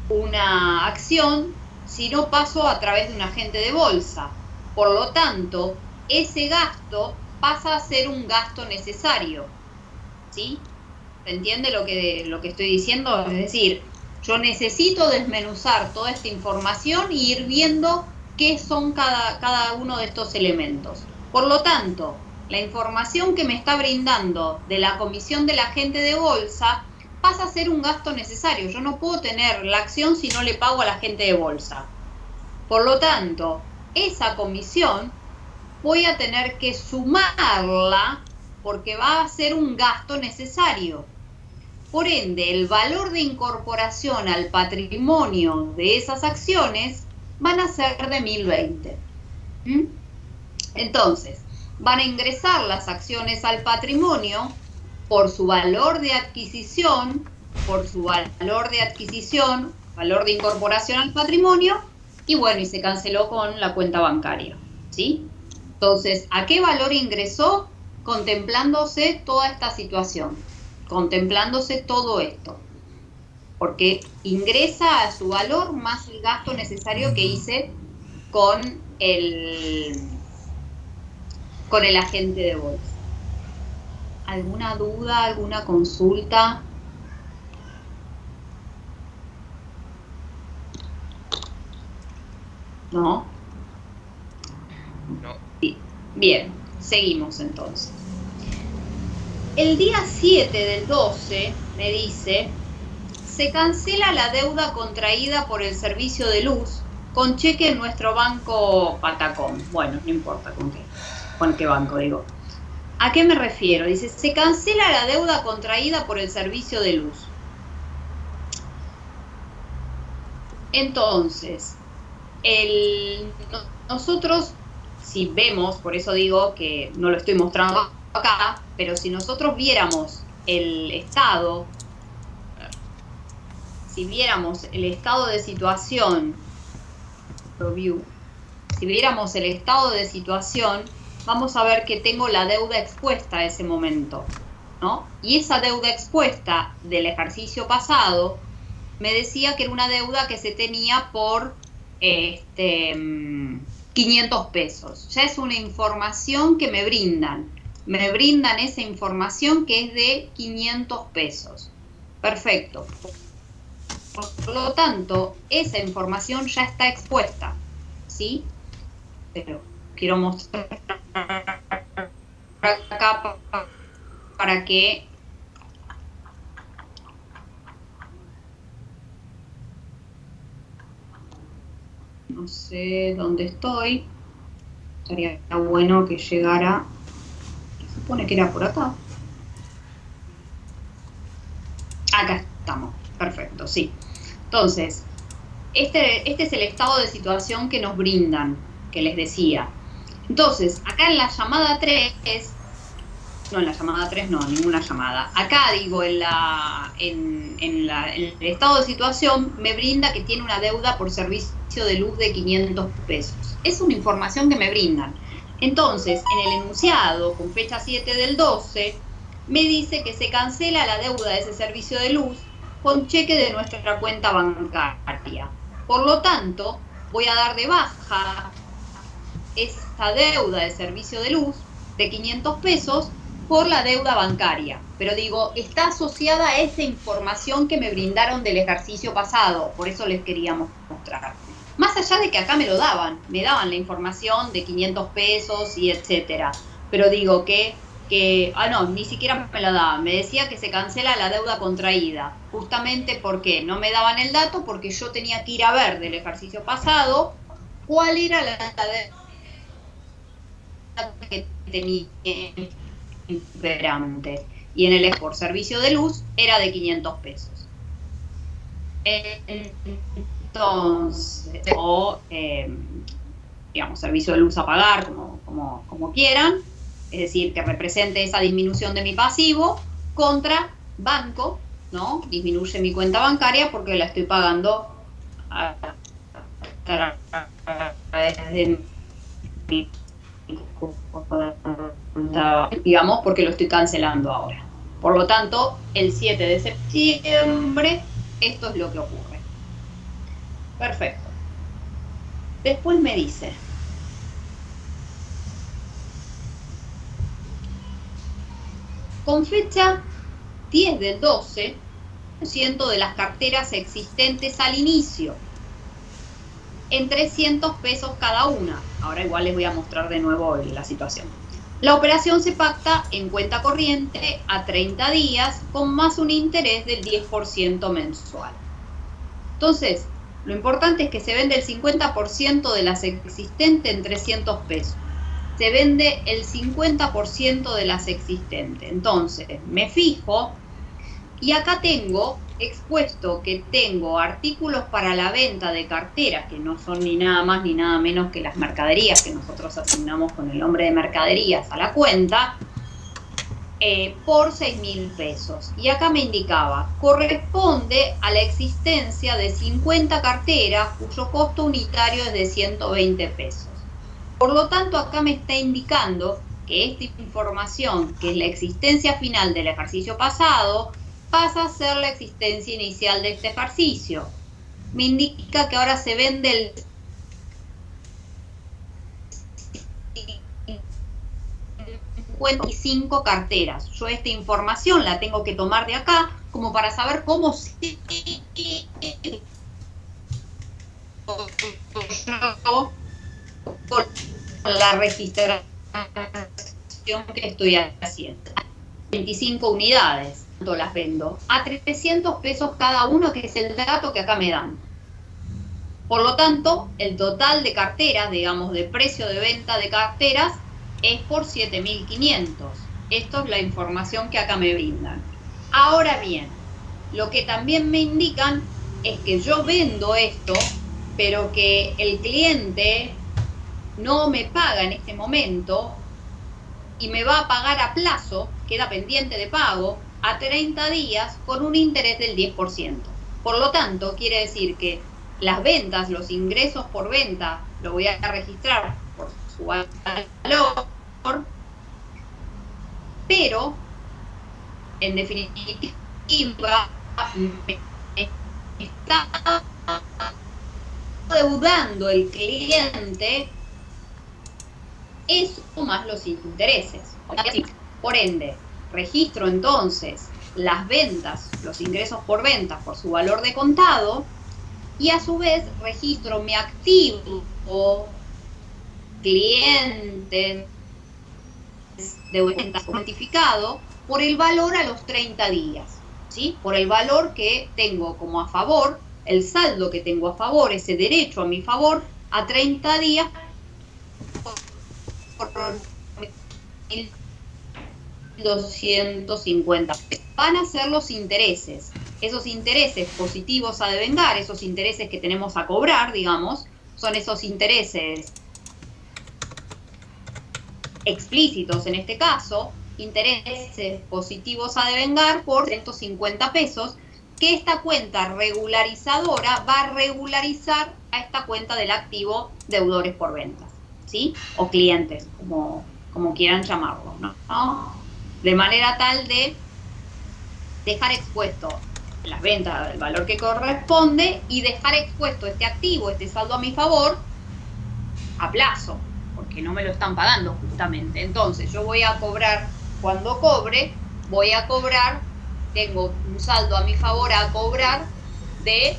una acción si no paso a través de un agente de bolsa. Por lo tanto, ese gasto pasa a ser un gasto necesario. ¿Sí? ¿Se entiende lo que estoy diciendo? Es decir, yo necesito desmenuzar toda esta información e ir viendo qué son cada uno de estos elementos. Por lo tanto, la información que me está brindando de la comisión del agente de bolsa pasa a ser un gasto necesario. Yo no puedo tener la acción si no le pago al agente de bolsa. Por lo tanto, esa comisión voy a tener que sumarla porque va a ser un gasto necesario. Por ende, el valor de incorporación al patrimonio de esas acciones van a ser de 1.020. Entonces, van a ingresar las acciones al patrimonio por su valor de adquisición, valor de incorporación al patrimonio, y bueno, y se canceló con la cuenta bancaria, ¿sí? Entonces, ¿a qué valor ingresó? Contemplándose toda esta situación, contemplándose todo esto. porque ingresa a su valor más el gasto necesario que hice con el agente de bolsa. ¿Alguna duda, alguna consulta? ¿No? No. Bien, seguimos entonces. El día 7 del 12 me dice, se cancela la deuda contraída por el servicio de luz con cheque en nuestro banco Patacón. Bueno, no importa con qué banco digo. ¿A qué me refiero? Dice, se cancela la deuda contraída por el servicio de luz. Entonces, nosotros, si vemos, por eso digo que no lo estoy mostrando acá, pero si nosotros viéramos el estado, si viéramos el estado de situación, si viéramos el estado de situación, vamos a ver que tengo la deuda expuesta a ese momento, ¿no? Y esa deuda expuesta del ejercicio pasado me decía que era una deuda que se tenía por 500 pesos. Ya es una información que me brindan esa información que es de 500 pesos. Perfecto. Por lo tanto, esa información ya está expuesta, ¿sí? Pero quiero mostrar acá para que no sé dónde estoy. Estaría bueno que llegara. Se supone que era por acá. Acá estamos. Perfecto, sí. Entonces, este es el estado de situación que nos brindan, que les decía. Entonces, acá en la llamada 3, no, en la llamada 3 no, ninguna llamada. Acá digo, en el estado de situación me brinda que tiene una deuda por servicio de luz de 500 pesos. Es una información que me brindan. Entonces, en el enunciado, con fecha 7 del 12, me dice que se cancela la deuda de ese servicio de luz con cheque de nuestra cuenta bancaria. Por lo tanto, voy a dar de baja esa deuda de servicio de luz de 500 pesos por la deuda bancaria. Pero digo, está asociada a esa información que me brindaron del ejercicio pasado, por eso les queríamos mostrar. Más allá de que acá me daban la información de 500 pesos y etcétera. Pero digo no, ni siquiera me la daban. Me decía que se cancela la deuda contraída. Justamente porque no me daban el dato, porque yo tenía que ir a ver del ejercicio pasado cuál era la deuda que tenía imperante. Y en el por servicio de luz era de 500 pesos. Entonces, digamos, servicio de luz a pagar, como quieran. Es decir, que represente esa disminución de mi pasivo contra banco, ¿no? Disminuye mi cuenta bancaria porque la estoy pagando a través de mi cuenta, digamos, porque lo estoy cancelando ahora. Por lo tanto, el 7 de septiembre, esto es lo que ocurre. Perfecto. Después me dice... Con fecha 10 del 12, % de las carteras existentes al inicio, en 300 pesos cada una. Ahora igual les voy a mostrar de nuevo la situación. La operación se pacta en cuenta corriente a 30 días con más un interés del 10% mensual. Entonces, lo importante es que se vende el 50% de las existentes en 300 pesos. Se vende el 50% de las existentes. Entonces, me fijo y acá tengo expuesto que tengo artículos para la venta de carteras, que no son ni nada más ni nada menos que las mercaderías que nosotros asignamos con el nombre de mercaderías a la cuenta, por 6.000 pesos. Y acá me indicaba, corresponde a la existencia de 50 carteras cuyo costo unitario es de 120 pesos. Por lo tanto, acá me está indicando que esta información, que es la existencia final del ejercicio pasado, pasa a ser la existencia inicial de este ejercicio. Me indica que ahora se vende el 55 carteras. Yo esta información la tengo que tomar de acá como para saber cómo se con la registración que estoy haciendo. 25 unidades, las vendo a 300 pesos cada uno, que es el dato que acá me dan. Por lo tanto, el total de carteras, digamos, de precio de venta de carteras, es por 7.500. Esto es la información que acá me brindan. Ahora bien, lo que también me indican es que yo vendo esto, pero que el cliente no me paga en este momento y me va a pagar a plazo, queda pendiente de pago, a 30 días con un interés del 10%. Por lo tanto, quiere decir que las ventas, los ingresos por venta, lo voy a registrar por su valor, pero en definitiva me está deudando el cliente eso más los intereses. Por ende, registro entonces las ventas, los ingresos por ventas por su valor de contado, y a su vez registro mi activo cliente de ventas cuantificado por el valor a los 30 días, ¿sí? Por el valor que tengo como a favor, el saldo que tengo a favor, ese derecho a mi favor, a 30 días por 1.250. Van a ser los intereses. Esos intereses positivos a devengar, esos intereses que tenemos a cobrar, digamos, son esos intereses explícitos en este caso, intereses positivos a devengar por 150 pesos, que esta cuenta regularizadora va a regularizar a esta cuenta del activo deudores por ventas, ¿sí? O clientes, como quieran llamarlo, ¿no? De manera tal de dejar expuesto las ventas del valor que corresponde y dejar expuesto este activo, este saldo a mi favor, a plazo, porque no me lo están pagando justamente. Entonces yo voy a cobrar, cuando cobre, voy a cobrar, tengo un saldo a mi favor a cobrar de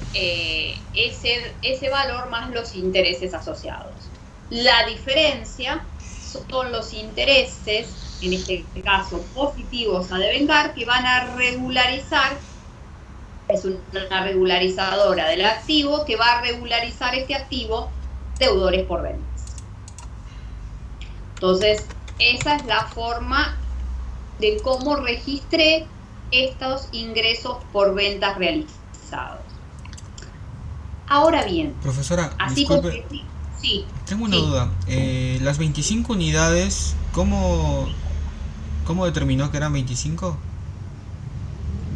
ese valor más los intereses asociados. La diferencia son los intereses, en este caso positivos a devengar, que van a regularizar, es una regularizadora del activo que va a regularizar este activo deudores por ventas. Entonces, esa es la forma de cómo registré estos ingresos por ventas realizados. Ahora bien, profesora, así disculpe, como sí, tengo una duda. Las 25 unidades, ¿cómo determinó que eran 25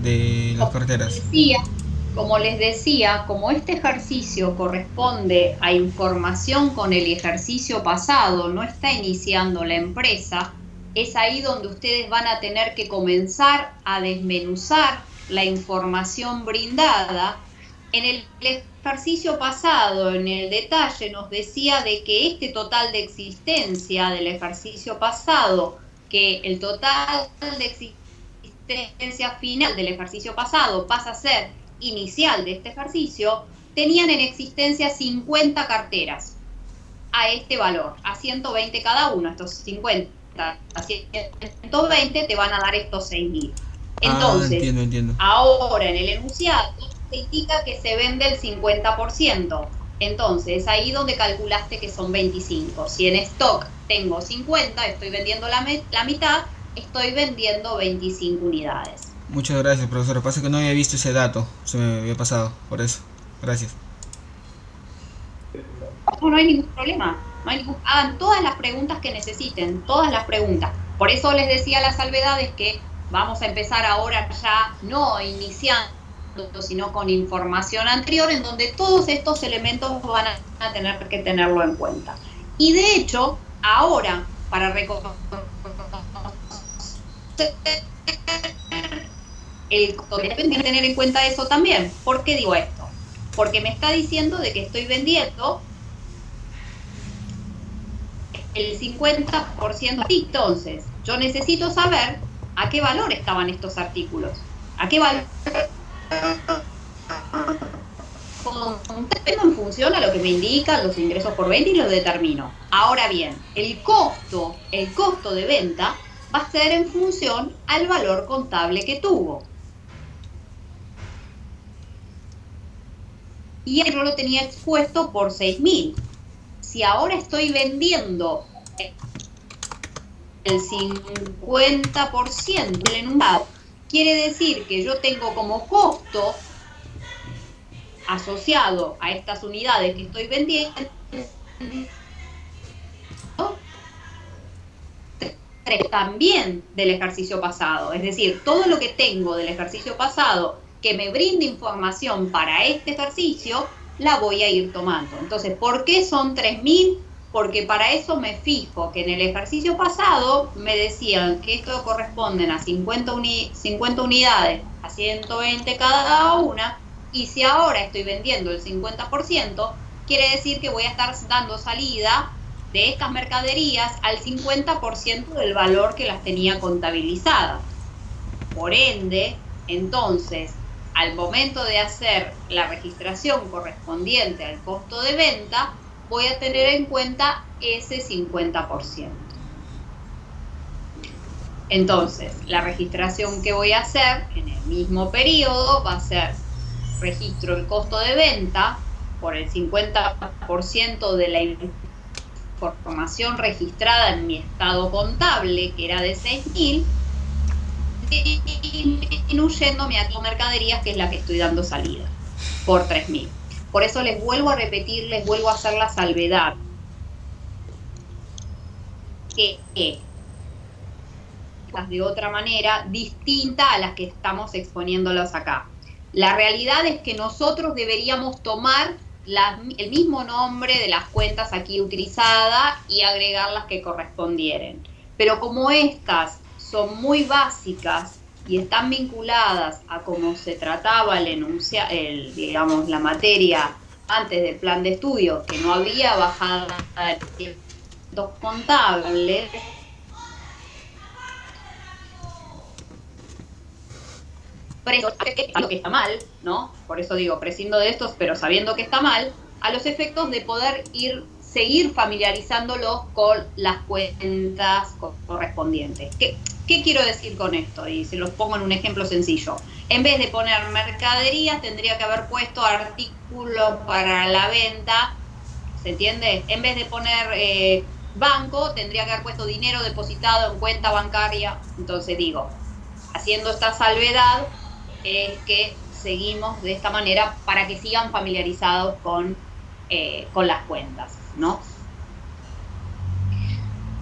de las carteras? Como les decía, como este ejercicio corresponde a información con el ejercicio pasado, no está iniciando la empresa, es ahí donde ustedes van a tener que comenzar a desmenuzar la información brindada. En el ejercicio pasado, en el detalle, nos decía de que este total de existencia del ejercicio pasado, que el total de existencia final del ejercicio pasado pasa a ser inicial de este ejercicio, tenían en existencia 50 carteras a este valor, a 120 cada uno. Estos 50 a 120 te van a dar estos 6.000. Entonces, entiendo. Ahora en el enunciado se indica que se vende el 50%. Entonces, ahí donde calculaste que son 25. Si en stock tengo 50, estoy vendiendo la mitad, estoy vendiendo 25 unidades. Muchas gracias, profesora. Pasa que no había visto ese dato, se me había pasado, por eso. Gracias. No hay ningún problema. Hagan todas las preguntas que necesiten, todas las preguntas. Por eso les decía las salvedades que vamos a empezar ahora ya, no iniciando, sino con información anterior, en donde todos estos elementos van a tener que tenerlo en cuenta. Y de hecho, ahora, para reconocer El costo de venta tiene que tener en cuenta eso también. ¿Por qué digo esto? Porque me está diciendo de que estoy vendiendo el 50%. Entonces, yo necesito saber a qué valor estaban estos artículos. A qué valor en función a lo que me indican los ingresos por venta y los determino. Ahora bien, el costo de venta va a ser en función al valor contable que tuvo. Y yo lo tenía expuesto por 6.000. Si ahora estoy vendiendo el 50% del enunciado, quiere decir que yo tengo como costo asociado a estas unidades que estoy vendiendo también del ejercicio pasado. Es decir, todo lo que tengo del ejercicio pasado que me brinde información para este ejercicio, la voy a ir tomando. Entonces, ¿por qué son 3.000? Porque para eso me fijo que en el ejercicio pasado me decían que esto corresponden a 50 unidades, a 120 cada una, y si ahora estoy vendiendo el 50%, quiere decir que voy a estar dando salida de estas mercaderías al 50% del valor que las tenía contabilizadas. Por ende, entonces, al momento de hacer la registración correspondiente al costo de venta, voy a tener en cuenta ese 50%. Entonces, la registración que voy a hacer en el mismo periodo va a ser registro el costo de venta por el 50% de la información registrada en mi estado contable, que era de 6.000, disminuyendo mi acto mercaderías, que es la que estoy dando salida, por 3.000. Por eso les vuelvo a repetir, les vuelvo a hacer la salvedad. Que de otra manera distinta a las que estamos exponiéndolas acá. La realidad es que nosotros deberíamos tomar el mismo nombre de las cuentas aquí utilizadas y agregar las que correspondieren. Pero como estas son muy básicas y están vinculadas a cómo se trataba digamos, la materia antes del plan de estudio, que no había bajada de tiempos contables, lo que está mal, ¿no? Por eso digo, prescindo de estos, pero sabiendo que está mal, a los efectos de poder seguir familiarizándolos con las cuentas correspondientes. ¿Qué quiero decir con esto? Y se los pongo en un ejemplo sencillo. En vez de poner mercaderías, tendría que haber puesto artículos para la venta, ¿se entiende? En vez de poner banco, tendría que haber puesto dinero depositado en cuenta bancaria. Entonces digo, haciendo esta salvedad, es que seguimos de esta manera para que sigan familiarizados con las cuentas, ¿no?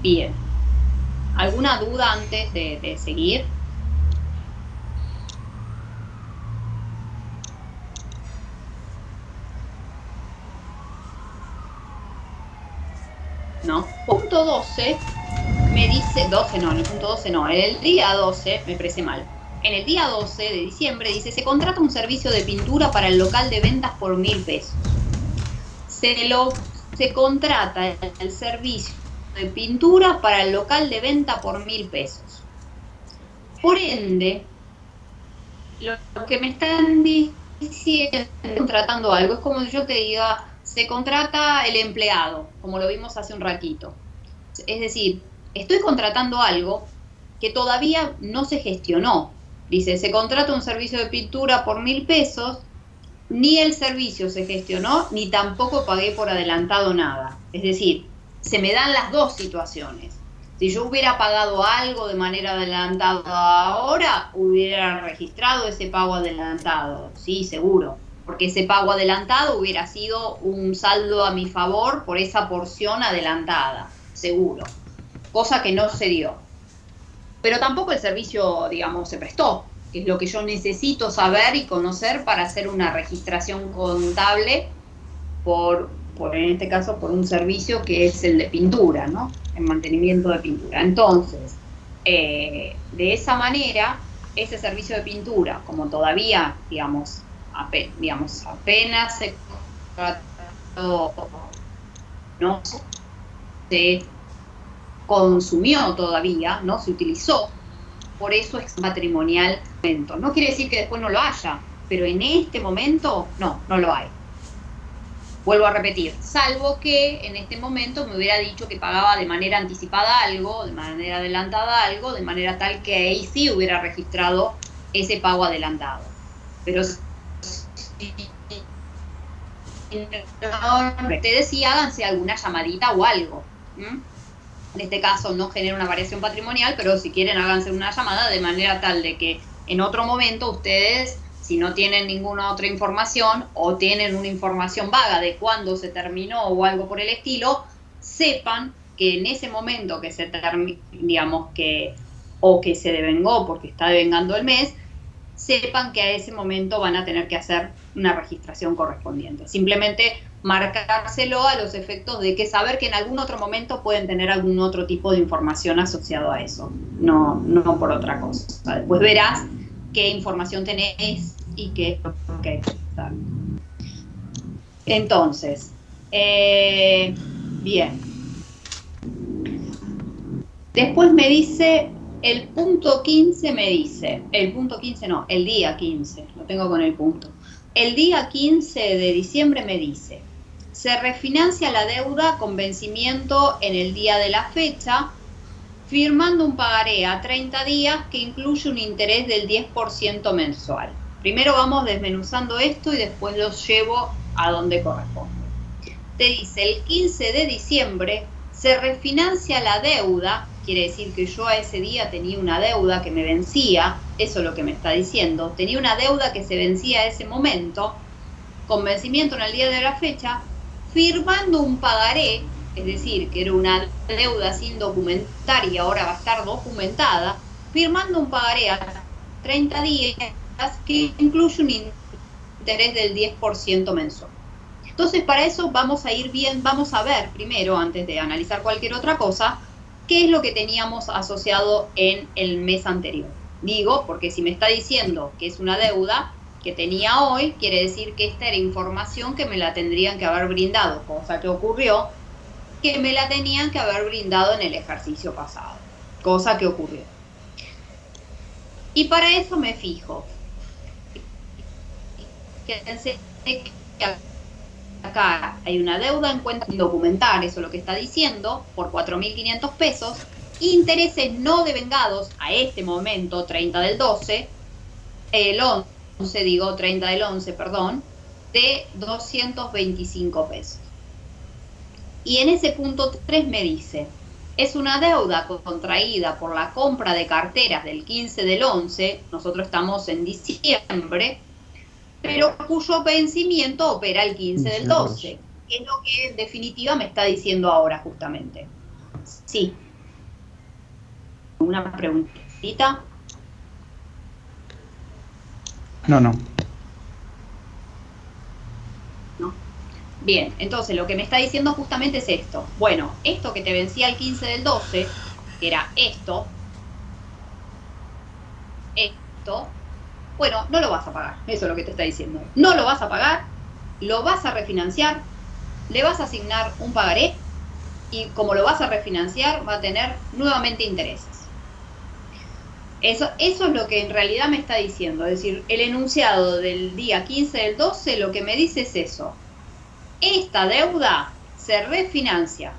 Bien. ¿Alguna duda antes de seguir? No. Punto 12 me dice, 12 no, en el punto 12 no, en el día 12, me parece mal. En el día 12 de diciembre dice, se contrata un servicio de pintura para el local de ventas por 1.000 pesos. Se contrata el servicio de pintura para el local de venta por 1.000 pesos. Por ende, lo que me están diciendo, contratando algo, es como si yo te diga, se contrata el empleado, como lo vimos hace un ratito. Es decir, estoy contratando algo que todavía no se gestionó. Dice, se contrata un servicio de pintura por 1.000 pesos, ni el servicio se gestionó, ni tampoco pagué por adelantado nada. Es decir, se me dan las dos situaciones. Si yo hubiera pagado algo de manera adelantada ahora, hubiera registrado ese pago adelantado. Sí, seguro. Porque ese pago adelantado hubiera sido un saldo a mi favor por esa porción adelantada. Seguro. Cosa que no se dio. Pero tampoco el servicio, digamos, se prestó, que es lo que yo necesito saber y conocer para hacer una registración contable por en este caso, por un servicio que es el de pintura, ¿no? El mantenimiento de pintura. Entonces, de esa manera, ese servicio de pintura, como todavía, digamos, apenas se no se consumió todavía, no se utilizó, por eso es patrimonial. No quiere decir que después no lo haya, pero en este momento no lo hay. Vuelvo a repetir, salvo que en este momento me hubiera dicho que pagaba de manera anticipada algo, de manera adelantada algo, de manera tal que ahí sí hubiera registrado ese pago adelantado. Pero si no, ustedes sí háganse alguna llamadita o algo. En este caso no genera una variación patrimonial, pero si quieren háganse una llamada de manera tal de que en otro momento ustedes, si no tienen ninguna otra información o tienen una información vaga de cuándo se terminó o algo por el estilo, sepan que en ese momento que se digamos que o que se devengó porque está devengando el mes, sepan que a ese momento van a tener que hacer una registración correspondiente. Simplemente marcárselo a los efectos de que saber que en algún otro momento pueden tener algún otro tipo de información asociado a eso, no por otra cosa. Después verás qué información tenés y qué es lo que hay que registrar. Entonces, bien. Después me dice, el punto 15 me dice, el día 15, lo tengo con el punto. El día 15 de diciembre me dice, se refinancia la deuda con vencimiento en el día de la fecha, firmando un pagaré a 30 días que incluye un interés del 10% mensual. Primero vamos desmenuzando esto y después los llevo a donde corresponde. Te dice, el 15 de diciembre se refinancia la deuda, quiere decir que yo a ese día tenía una deuda que me vencía, eso es lo que me está diciendo, tenía una deuda que se vencía a ese momento, con vencimiento en el día de la fecha, firmando un pagaré, es decir, que era una deuda sin documentar y ahora va a estar documentada, firmando un pagaré a 30 días que incluye un interés del 10% mensual. Entonces, para eso vamos a ver primero, antes de analizar cualquier otra cosa, qué es lo que teníamos asociado en el mes anterior. Digo, porque si me está diciendo que es una deuda que tenía hoy, quiere decir que esta era información que me la tendrían que haber brindado, cosa que ocurrió, que me la tenían que haber brindado en el ejercicio pasado, cosa que ocurrió. Y para eso me fijo. Fíjense que acá hay una deuda en cuenta sin documentar, eso es lo que está diciendo, por 4.500 pesos, intereses no devengados a este momento, 30 del 11, perdón, de 225 pesos. Y en ese punto 3 me dice, es una deuda contraída por la compra de carteras del 15 del 11, nosotros estamos en diciembre, pero cuyo vencimiento opera el 15 del 12, que es lo que en definitiva me está diciendo ahora justamente. Sí. ¿Una preguntita? No. No. Bien, entonces lo que me está diciendo justamente es esto. Bueno, esto que te vencía el 15 del 12, que era esto, bueno, no lo vas a pagar, eso es lo que te está diciendo. No lo vas a pagar, lo vas a refinanciar, le vas a asignar un pagaré y como lo vas a refinanciar va a tener nuevamente intereses. Eso es lo que en realidad me está diciendo, es decir, el enunciado del día 15 del 12 lo que me dice es eso. Esta deuda se refinancia,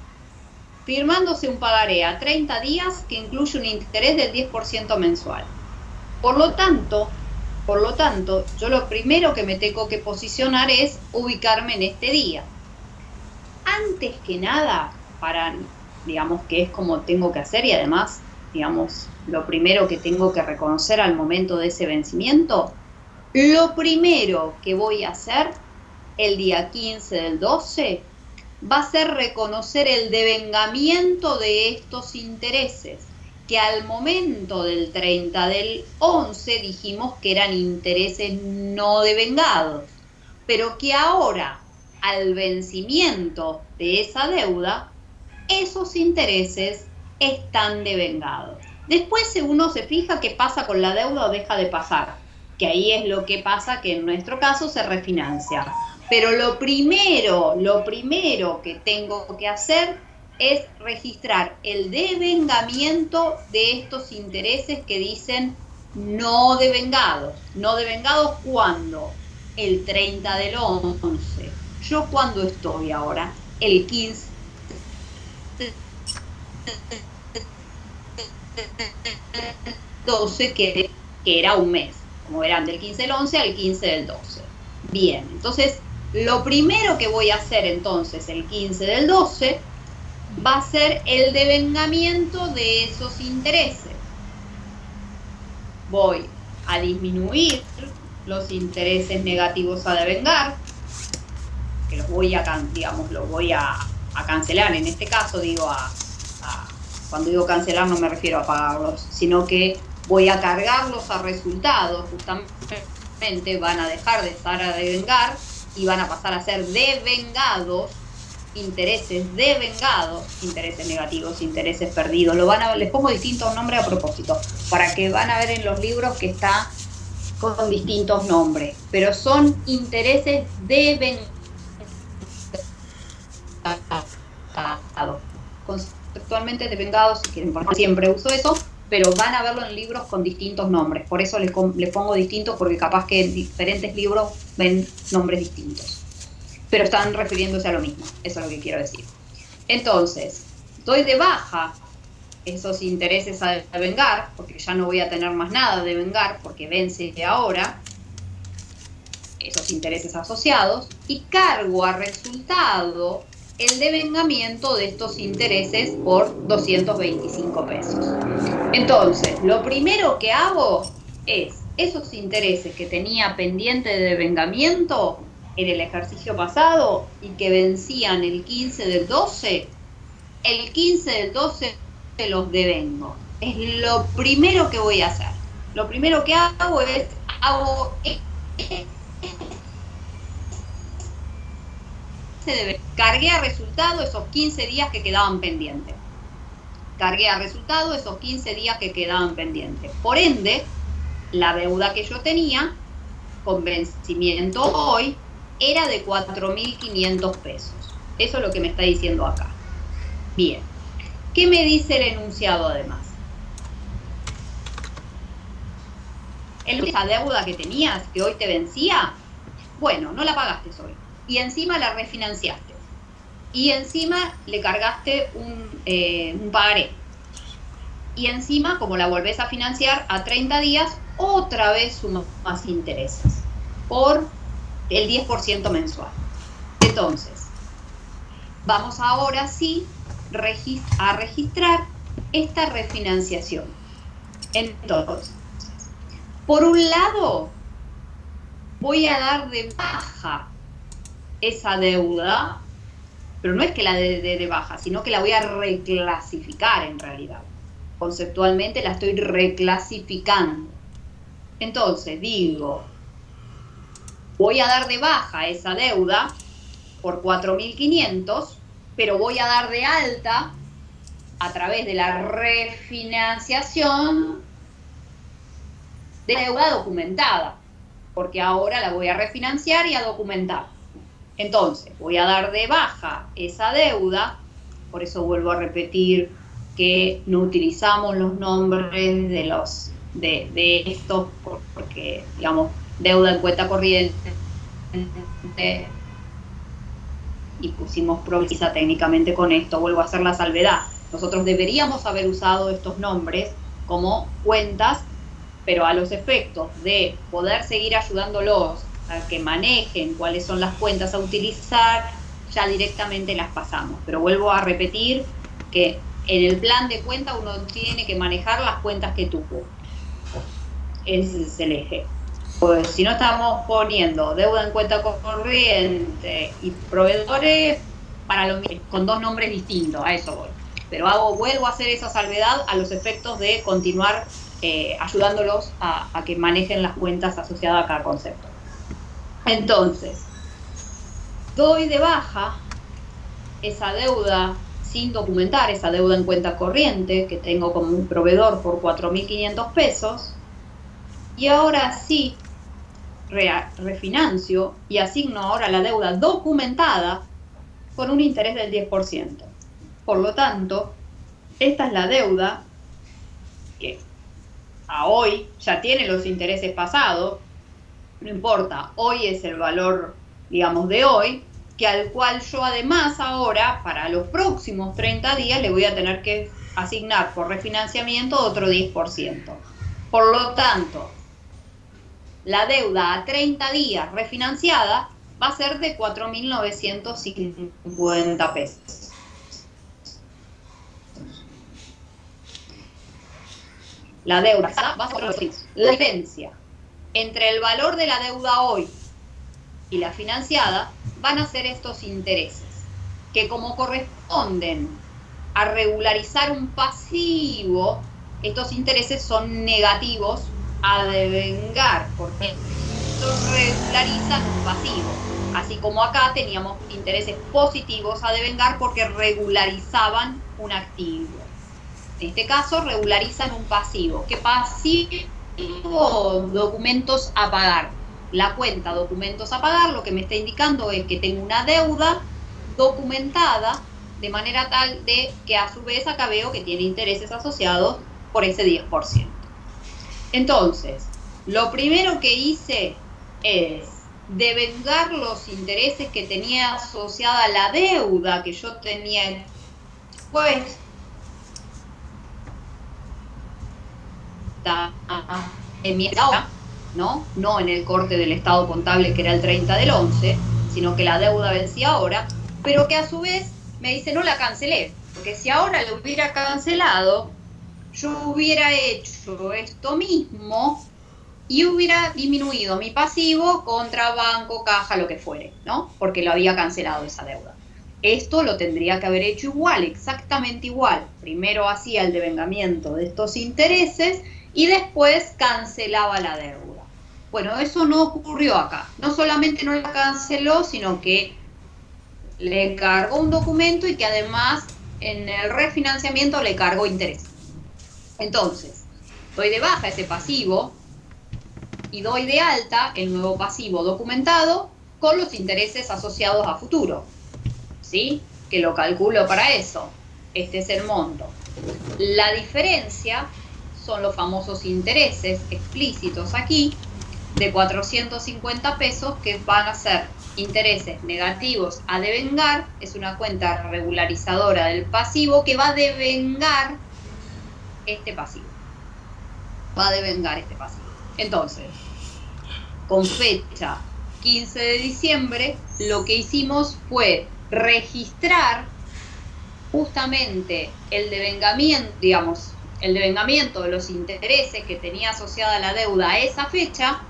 firmándose un pagaré a 30 días que incluye un interés del 10% mensual. Por lo tanto, yo lo primero que me tengo que posicionar es ubicarme en este día. Antes que nada, digamos que es como tengo que hacer y además, digamos, lo primero que tengo que reconocer al momento de ese vencimiento, lo primero que voy a hacer el día 15 del 12 va a ser reconocer el devengamiento de estos intereses, que al momento del 30 del 11 dijimos que eran intereses no devengados, pero que ahora, al vencimiento de esa deuda, esos intereses están devengados. Después uno se fija qué pasa con la deuda o deja de pasar, que ahí es lo que pasa, que en nuestro caso se refinancia. Pero lo primero que tengo que hacer es registrar el devengamiento de estos intereses que dicen no devengados. No devengados, ¿cuándo? El 30 del 11. ¿Yo cuándo estoy ahora? El 15 12, que era un mes, como verán, del 15 del 11 al 15 del 12. Bien, entonces lo primero que voy a hacer entonces el 15 del 12 va a ser el devengamiento de esos intereses. Voy a disminuir los intereses negativos a devengar, que los voy a, digamos, los voy a cancelar. En este caso digo cuando digo cancelar no me refiero a pagarlos, sino que voy a cargarlos a resultados. Justamente van a dejar de estar a devengar y van a pasar a ser devengados, intereses devengados, intereses negativos, intereses perdidos. Les pongo distintos nombres a propósito, para que van a ver en los libros que está con distintos nombres, pero son intereses devengados. Conceptualmente devengados, si quieren poner, siempre uso eso, pero van a verlo en libros con distintos nombres. Por eso les pongo distintos, porque capaz que en diferentes libros ven nombres distintos, pero están refiriéndose a lo mismo. Eso es lo que quiero decir. Entonces, doy de baja esos intereses a devengar, porque ya no voy a tener más nada de devengar, porque vence ahora esos intereses asociados, y cargo a resultado el devengamiento de estos intereses por 225 pesos. Entonces, lo primero que hago es esos intereses que tenía pendiente de devengamiento en el ejercicio pasado y que vencían el 15 del 12, el 15 del 12 los devengo. Es lo primero que voy a hacer. Lo primero que hago es cargué a resultado esos 15 días que quedaban pendientes. Cargué a resultado esos 15 días que quedaban pendientes. Por ende, la deuda que yo tenía con vencimiento hoy era de 4.500 pesos. Eso es lo que me está diciendo acá. Bien. ¿Qué me dice el enunciado además? Esa deuda que tenías, que hoy te vencía, bueno, no la pagaste hoy. Y encima la refinanciaste. Y encima le cargaste un pagaré. Y encima, como la volvés a financiar a 30 días, otra vez sumas más intereses por el 10% mensual. Entonces, vamos ahora sí a registrar esta refinanciación. Entonces, por un lado, voy a dar de baja esa deuda, pero no es que la de baja, sino que la voy a reclasificar en realidad. Conceptualmente la estoy reclasificando. Entonces digo, voy a dar de baja esa deuda por 4.500, pero voy a dar de alta a través de la refinanciación de deuda documentada, porque ahora la voy a refinanciar y a documentar. Entonces, voy a dar de baja esa deuda, por eso vuelvo a repetir que no utilizamos los nombres de estos, porque, digamos, deuda en cuenta corriente, y pusimos precisa técnicamente con esto. Vuelvo a hacer la salvedad. Nosotros deberíamos haber usado estos nombres como cuentas, pero a los efectos de poder seguir ayudándolos a que manejen cuáles son las cuentas a utilizar, ya directamente las pasamos. Pero vuelvo a repetir que en el plan de cuenta uno tiene que manejar las cuentas que tuvo. Ese es el eje. Pues si no estamos poniendo deuda en cuenta corriente y proveedores para lo mismo, con dos nombres distintos, a eso voy. Pero vuelvo a hacer esa salvedad a los efectos de continuar ayudándolos a que manejen las cuentas asociadas a cada concepto. Entonces, doy de baja esa deuda sin documentar esa deuda en cuenta corriente que tengo como un proveedor por 4.500 pesos, y ahora sí refinancio y asigno ahora la deuda documentada con un interés del 10%. Por lo tanto, esta es la deuda que a hoy ya tiene los intereses pasados, no importa, hoy es el valor, digamos, de hoy, que al cual yo además ahora, para los próximos 30 días, le voy a tener que asignar por refinanciamiento otro 10%. Por lo tanto, la deuda a 30 días refinanciada va a ser de 4.950 pesos. La deuda va a ser la diferencia entre el valor de la deuda hoy y la financiada van a ser estos intereses, que como corresponden a regularizar un pasivo, estos intereses son negativos a devengar, porque estos regularizan un pasivo. Así como acá teníamos intereses positivos a devengar porque regularizaban un activo. En este caso regularizan un pasivo. ¿Qué pasivo? Documentos a pagar. La cuenta documentos a pagar lo que me está indicando es que tengo una deuda documentada de manera tal de que a su vez acá veo que tiene intereses asociados por ese 10%. Entonces, lo primero que hice es devengar los intereses que tenía asociada la deuda que yo tenía pues en mi estado, no en el corte del estado contable que era el 30 del 11, sino que la deuda vencía ahora, pero que a su vez me dice no la cancelé, porque si ahora lo hubiera cancelado, yo hubiera hecho esto mismo y hubiera disminuido mi pasivo contra banco, caja, lo que fuere, ¿no? Porque lo había cancelado esa deuda. Esto lo tendría que haber hecho igual, exactamente igual. Primero hacía el devengamiento de estos intereses y después cancelaba la deuda. Bueno, eso no ocurrió acá. No solamente no la canceló, sino que le cargó un documento y que además en el refinanciamiento le cargó interés. Entonces, doy de baja ese pasivo y doy de alta el nuevo pasivo documentado con los intereses asociados a futuro. ¿Sí? Que lo calculo para eso. Este es el monto. La diferencia son los famosos intereses explícitos aquí de 450 pesos que van a ser intereses negativos a devengar. Es una cuenta regularizadora del pasivo que va a devengar este pasivo. Va a devengar este pasivo. Entonces, con fecha 15 de diciembre, lo que hicimos fue registrar justamente el devengamiento, digamos, el devengamiento de los intereses que tenía asociada la deuda a esa fecha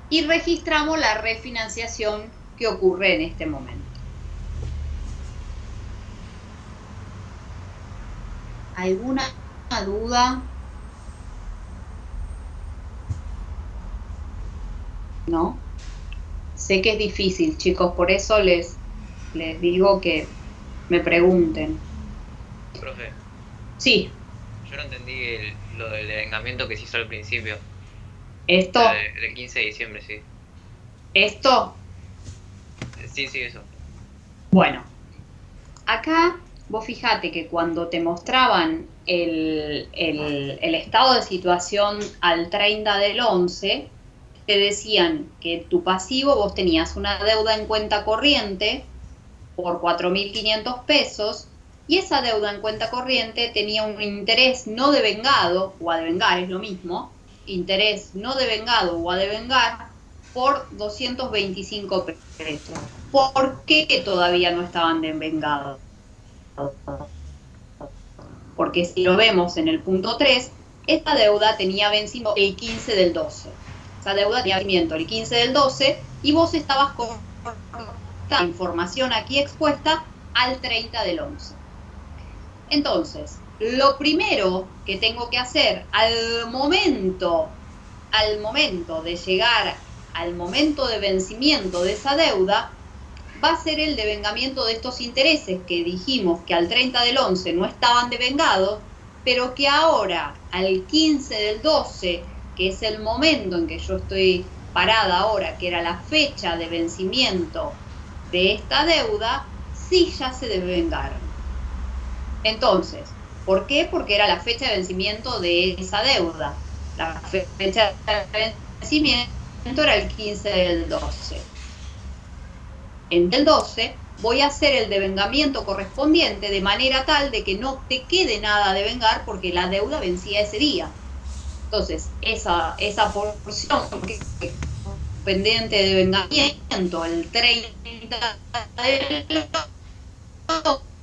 y registramos la refinanciación que ocurre en este momento. ¿Alguna duda? ¿No? Sé que es difícil, chicos, por eso les digo que me pregunten. Profe. Sí. Yo no entendí lo del devengamiento que se hizo al principio. ¿Esto? El 15 de diciembre, sí. ¿Esto? Sí, eso. Bueno, acá vos fijate que cuando te mostraban el estado de situación al 30 del 11, te decían que tu pasivo, vos tenías una deuda en cuenta corriente por 4.500 pesos y esa deuda en cuenta corriente tenía un interés no devengado, o a devengar es lo mismo, interés no devengado o a devengar por 225 pesos. ¿Por qué todavía no estaban devengados? Porque si lo vemos en el punto 3, esta deuda tenía vencimiento el 15 del 12. Esa deuda tenía vencimiento el 15 del 12 y vos estabas con esta información aquí expuesta al 30 del 11. Entonces, lo primero que tengo que hacer al momento de llegar al momento de vencimiento de esa deuda, va a ser el devengamiento de estos intereses que dijimos que al 30 del 11 no estaban devengados, pero que ahora, al 15 del 12, que es el momento en que yo estoy parada ahora, que era la fecha de vencimiento de esta deuda, sí ya se devengaron. Entonces, ¿por qué? Porque era la fecha de vencimiento de esa deuda. La fecha de vencimiento era el 15 del 12. En el 12 voy a hacer el devengamiento correspondiente de manera tal de que no te quede nada a devengar porque la deuda vencía ese día. Entonces, esa porción pendiente de devengamiento el 30 del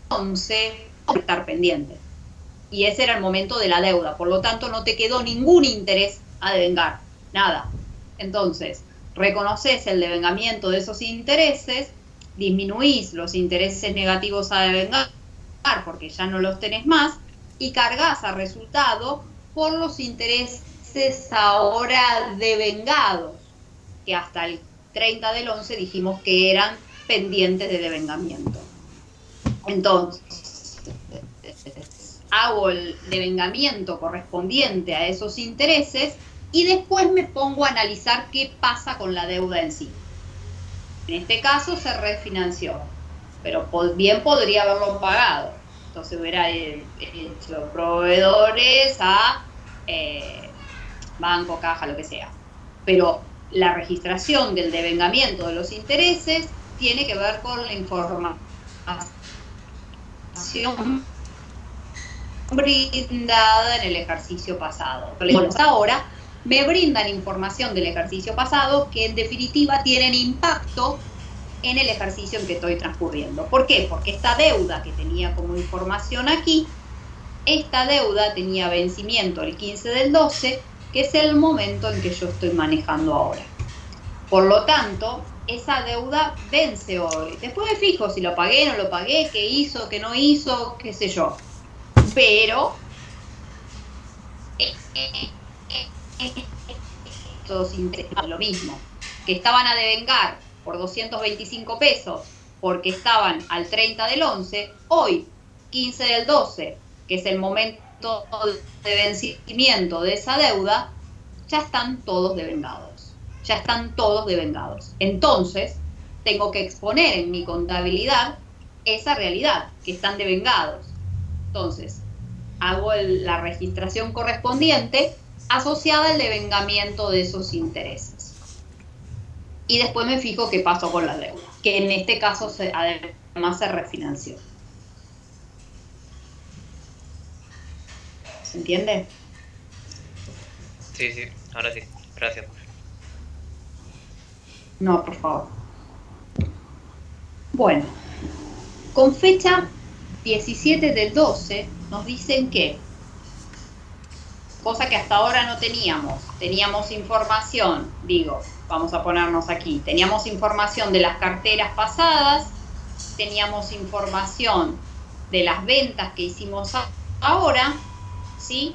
11 va a estar pendiente. Y ese era el momento de la deuda. Por lo tanto, no te quedó ningún interés a devengar. Nada. Entonces, reconoces el devengamiento de esos intereses, disminuís los intereses negativos a devengar porque ya no los tenés más y cargas a resultado por los intereses ahora devengados, que hasta el 30 del 11 dijimos que eran pendientes de devengamiento. Entonces, hago el devengamiento correspondiente a esos intereses y después me pongo a analizar qué pasa con la deuda en sí. En este caso se refinanció, pero bien podría haberlo pagado. Entonces hubiera hecho proveedores a banco, caja, lo que sea. Pero la registración del devengamiento de los intereses tiene que ver con la información brindada en el ejercicio pasado. Ahora me brindan información del ejercicio pasado que en definitiva tienen impacto en el ejercicio en que estoy transcurriendo. ¿Por qué? Porque esta deuda que tenía como información aquí, esta deuda tenía vencimiento el 15 del 12, que es el momento en que yo estoy manejando ahora. Por lo tanto, esa deuda vence hoy. Después me fijo si lo pagué, no lo pagué, qué hizo, qué no hizo, qué sé yo. Pero todos intereses, lo mismo, que estaban a devengar por 225 pesos porque estaban al 30 del 11, hoy, 15 del 12, que es el momento de vencimiento de esa deuda, ya están todos devengados. Ya están todos devengados. Entonces, tengo que exponer en mi contabilidad esa realidad, que están devengados. Entonces, hago la registración correspondiente asociada al devengamiento de esos intereses. Y después me fijo qué pasó con la deuda, que en este caso además se refinanció. ¿Se entiende? Sí, ahora sí. Gracias. No, por favor. Bueno, con fecha 17 del 12 nos dicen que, cosa que hasta ahora no teníamos información, vamos a ponernos aquí, teníamos información de las carteras pasadas, teníamos información de las ventas que hicimos ahora, ¿sí?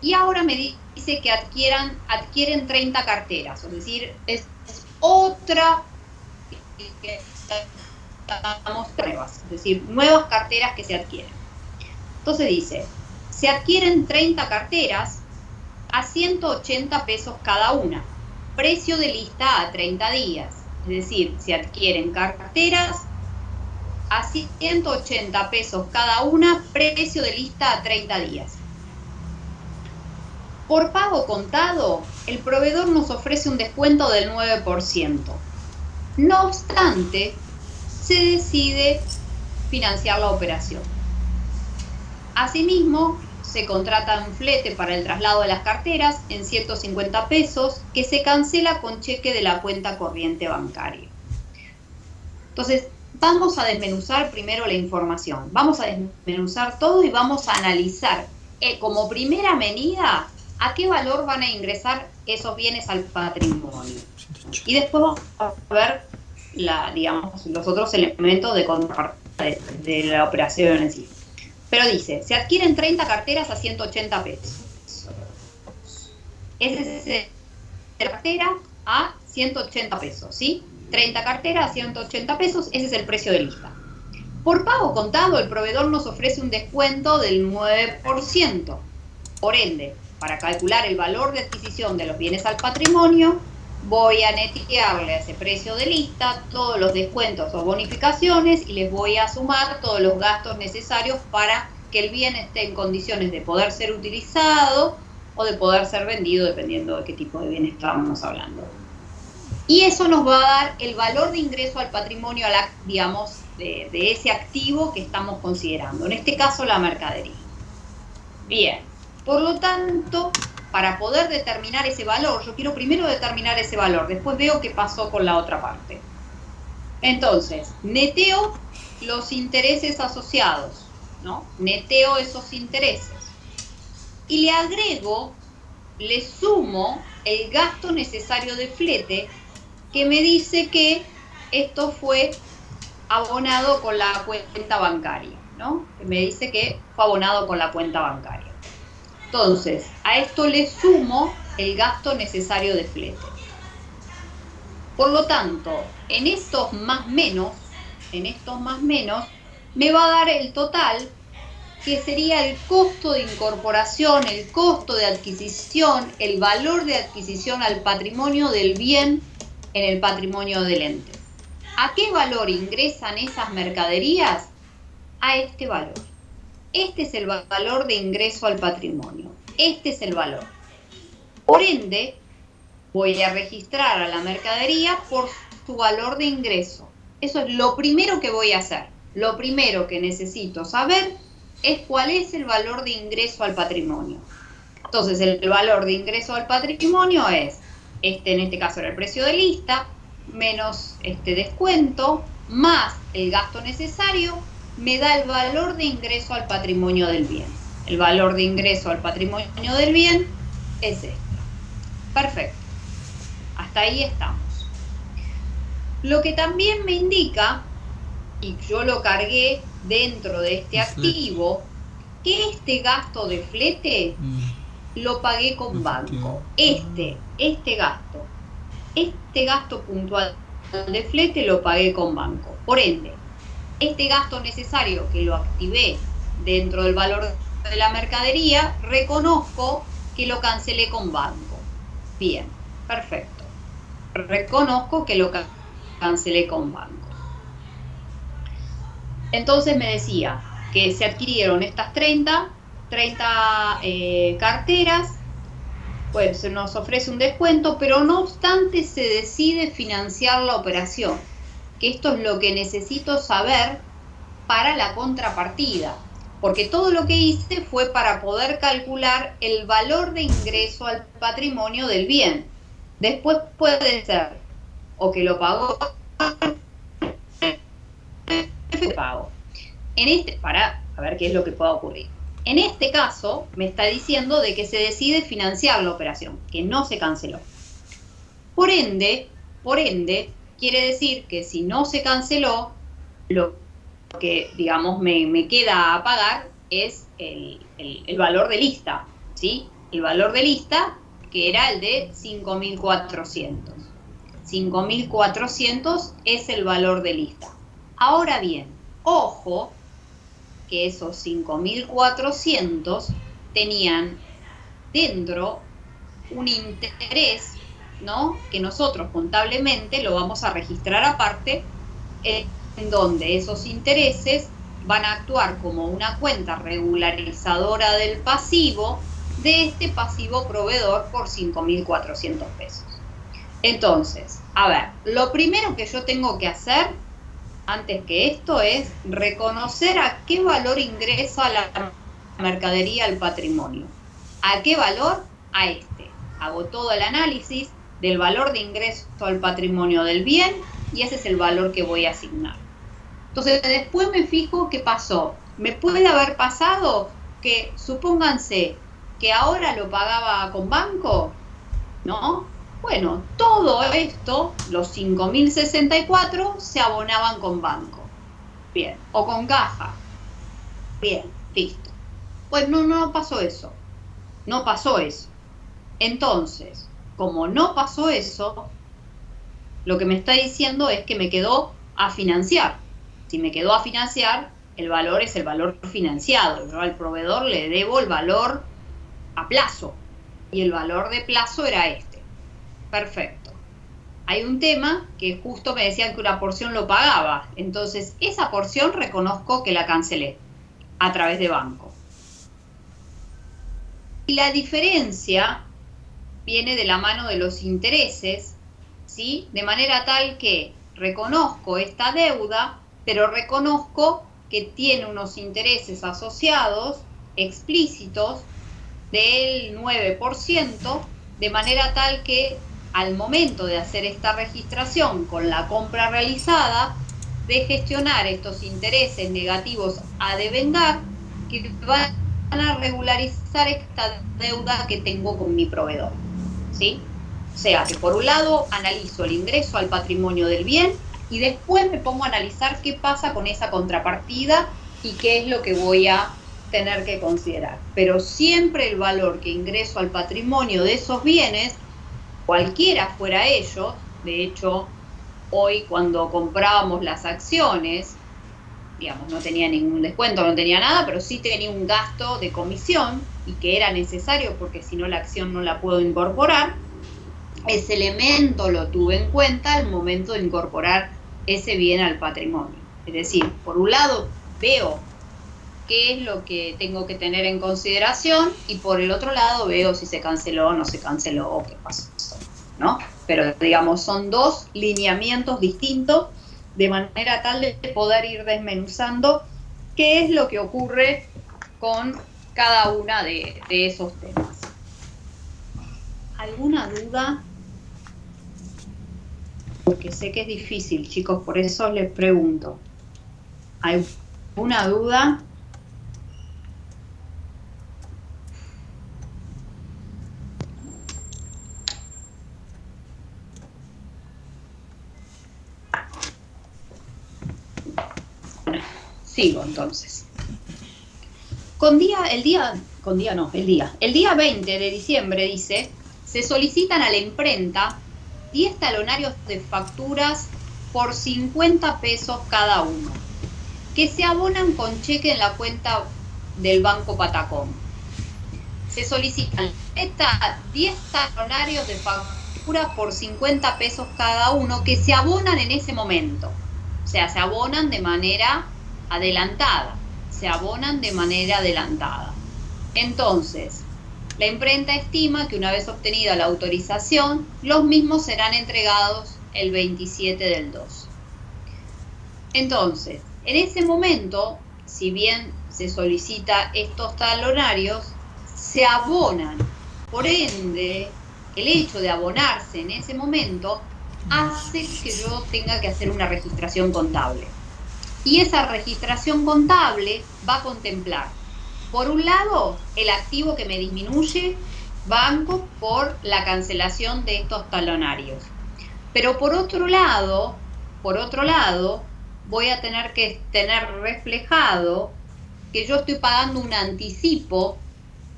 Y ahora me dice que adquieren 30 carteras, es decir, es otra nuevas, es decir, nuevas carteras que se adquieren. Entonces dice, se adquieren 30 carteras a 180 pesos cada una, precio de lista a 30 días, es decir, se adquieren carteras a 180 pesos cada una, precio de lista a 30 días. Por pago contado, el proveedor nos ofrece un descuento del 9%. No obstante, se decide financiar la operación. Asimismo, se contrata un flete para el traslado de las carteras en 150 pesos que se cancela con cheque de la cuenta corriente bancaria. Entonces, vamos a desmenuzar primero la información. Vamos a desmenuzar todo y vamos a analizar como primera medida a qué valor van a ingresar esos bienes al patrimonio. Y después vamos a ver los otros elementos de la operación en sí. Pero dice, se adquieren 30 carteras a 180 pesos. Esa es la cartera a 180 pesos, ¿sí? 30 carteras, 180 pesos, ese es el precio de lista. Por pago contado, el proveedor nos ofrece un descuento del 9%. Por ende, para calcular el valor de adquisición de los bienes al patrimonio, voy a netearle a ese precio de lista todos los descuentos o bonificaciones y les voy a sumar todos los gastos necesarios para que el bien esté en condiciones de poder ser utilizado o de poder ser vendido, dependiendo de qué tipo de bien estamos hablando. Y eso nos va a dar el valor de ingreso al patrimonio, digamos, de ese activo que estamos considerando, en este caso la mercadería. Bien, por lo tanto, para poder determinar ese valor, yo quiero primero determinar ese valor, después veo qué pasó con la otra parte. Entonces, neteo los intereses asociados, ¿no? Neteo esos intereses. Y le agrego, le sumo el gasto necesario de flete, que me dice que esto fue abonado con la cuenta bancaria, ¿no? Que me dice que fue abonado con la cuenta bancaria. Entonces, a esto le sumo el gasto necesario de flete. Por lo tanto, en estos más menos, me va a dar el total, que sería el costo de incorporación, el costo de adquisición, el valor de adquisición al patrimonio del bien en el patrimonio del ente. ¿A qué valor ingresan esas mercaderías? A este valor. Este es el valor de ingreso al patrimonio. Este es el valor. Por ende, voy a registrar a la mercadería por su valor de ingreso. Eso es lo primero que voy a hacer. Lo primero que necesito saber es cuál es el valor de ingreso al patrimonio. Entonces, el valor de ingreso al patrimonio es, en este caso era el precio de lista, menos este descuento, más el gasto necesario, me da el valor de ingreso al patrimonio del bien. El valor de ingreso al patrimonio del bien es este. Perfecto. Hasta ahí estamos. Lo que también me indica, y yo lo cargué dentro de este activo, que este gasto de flete lo pagué con banco. Este gasto puntual de flete lo pagué con banco. Por ende, este gasto necesario que lo activé dentro del valor de la mercadería, reconozco que lo cancelé con banco. Bien, perfecto. Reconozco que lo cancelé con banco. Entonces me decía que se adquirieron estas 30 carteras, pues se nos ofrece un descuento, pero no obstante se decide financiar la operación, que esto es lo que necesito saber para la contrapartida, porque todo lo que hice fue para poder calcular el valor de ingreso al patrimonio del bien. Después puede ser o que lo pagó pago. Para ver qué es lo que pueda ocurrir. En este caso, me está diciendo de que se decide financiar la operación, que no se canceló. Por ende, quiere decir que si no se canceló, lo que, digamos, me queda a pagar es el valor de lista, ¿sí? El valor de lista, que era el de 5.400. 5.400 es el valor de lista. Ahora bien, ojo, que esos 5.400 tenían dentro un interés, ¿no? Que nosotros contablemente lo vamos a registrar aparte, en donde esos intereses van a actuar como una cuenta regularizadora del pasivo de este pasivo proveedor por 5.400 pesos. Entonces, a ver, lo primero que yo tengo que hacer antes que esto es reconocer a qué valor ingresa la mercadería al patrimonio. ¿A qué valor? A este. Hago todo el análisis del valor de ingreso al patrimonio del bien y ese es el valor que voy a asignar. Entonces después me fijo qué pasó. Me puede haber pasado que, supónganse, que ahora lo pagaba con banco, ¿no? Bueno, todo esto, los 5.064, se abonaban con banco. Bien, o con caja. Bien, listo. Pues no pasó eso. No pasó eso. Entonces, como no pasó eso, lo que me está diciendo es que me quedó a financiar. Si me quedó a financiar, el valor es el valor financiado. Yo al proveedor le debo el valor a plazo y el valor de plazo era este. Perfecto. Hay un tema que justo me decían que una porción lo pagaba, entonces esa porción reconozco que la cancelé a través de banco. Y la diferencia viene de la mano de los intereses, ¿sí? De manera tal que reconozco esta deuda, pero reconozco que tiene unos intereses asociados explícitos del 9%, de manera tal que al momento de hacer esta registración con la compra realizada, de gestionar estos intereses negativos a devengar, que van a regularizar esta deuda que tengo con mi proveedor, ¿sí? O sea, que por un lado analizo el ingreso al patrimonio del bien y después me pongo a analizar qué pasa con esa contrapartida y qué es lo que voy a tener que considerar. Pero siempre el valor que ingreso al patrimonio de esos bienes, cualquiera fuera ellos, de hecho, hoy cuando comprábamos las acciones, digamos, no tenía ningún descuento, no tenía nada, pero sí tenía un gasto de comisión y que era necesario porque si no la acción no la puedo incorporar. Ese elemento lo tuve en cuenta al momento de incorporar ese bien al patrimonio. Es decir, por un lado veo qué es lo que tengo que tener en consideración y por el otro lado veo si se canceló o no se canceló o qué pasó, ¿no? Pero digamos, son dos lineamientos distintos de manera tal de poder ir desmenuzando qué es lo que ocurre con cada una de esos temas. ¿Alguna duda? Porque sé que es difícil, chicos, por eso les pregunto. ¿Hay alguna duda? Sigo entonces. El día 20 de diciembre, dice, se solicitan a la imprenta 10 talonarios de facturas por 50 pesos cada uno, que se abonan con cheque en la cuenta del Banco Patacón. Se solicitan 10 talonarios de facturas por 50 pesos cada uno, que se abonan en ese momento. O sea, se abonan de manera adelantada. Entonces, la imprenta estima que una vez obtenida la autorización, los mismos serán entregados el 27 del 2. Entonces, en ese momento, si bien se solicita estos talonarios, se abonan. Por ende, el hecho de abonarse en ese momento hace que yo tenga que hacer una registración contable. Y esa registración contable va a contemplar, por un lado, el activo que me disminuye banco por la cancelación de estos talonarios. Pero por otro lado, voy a tener que tener reflejado que yo estoy pagando un anticipo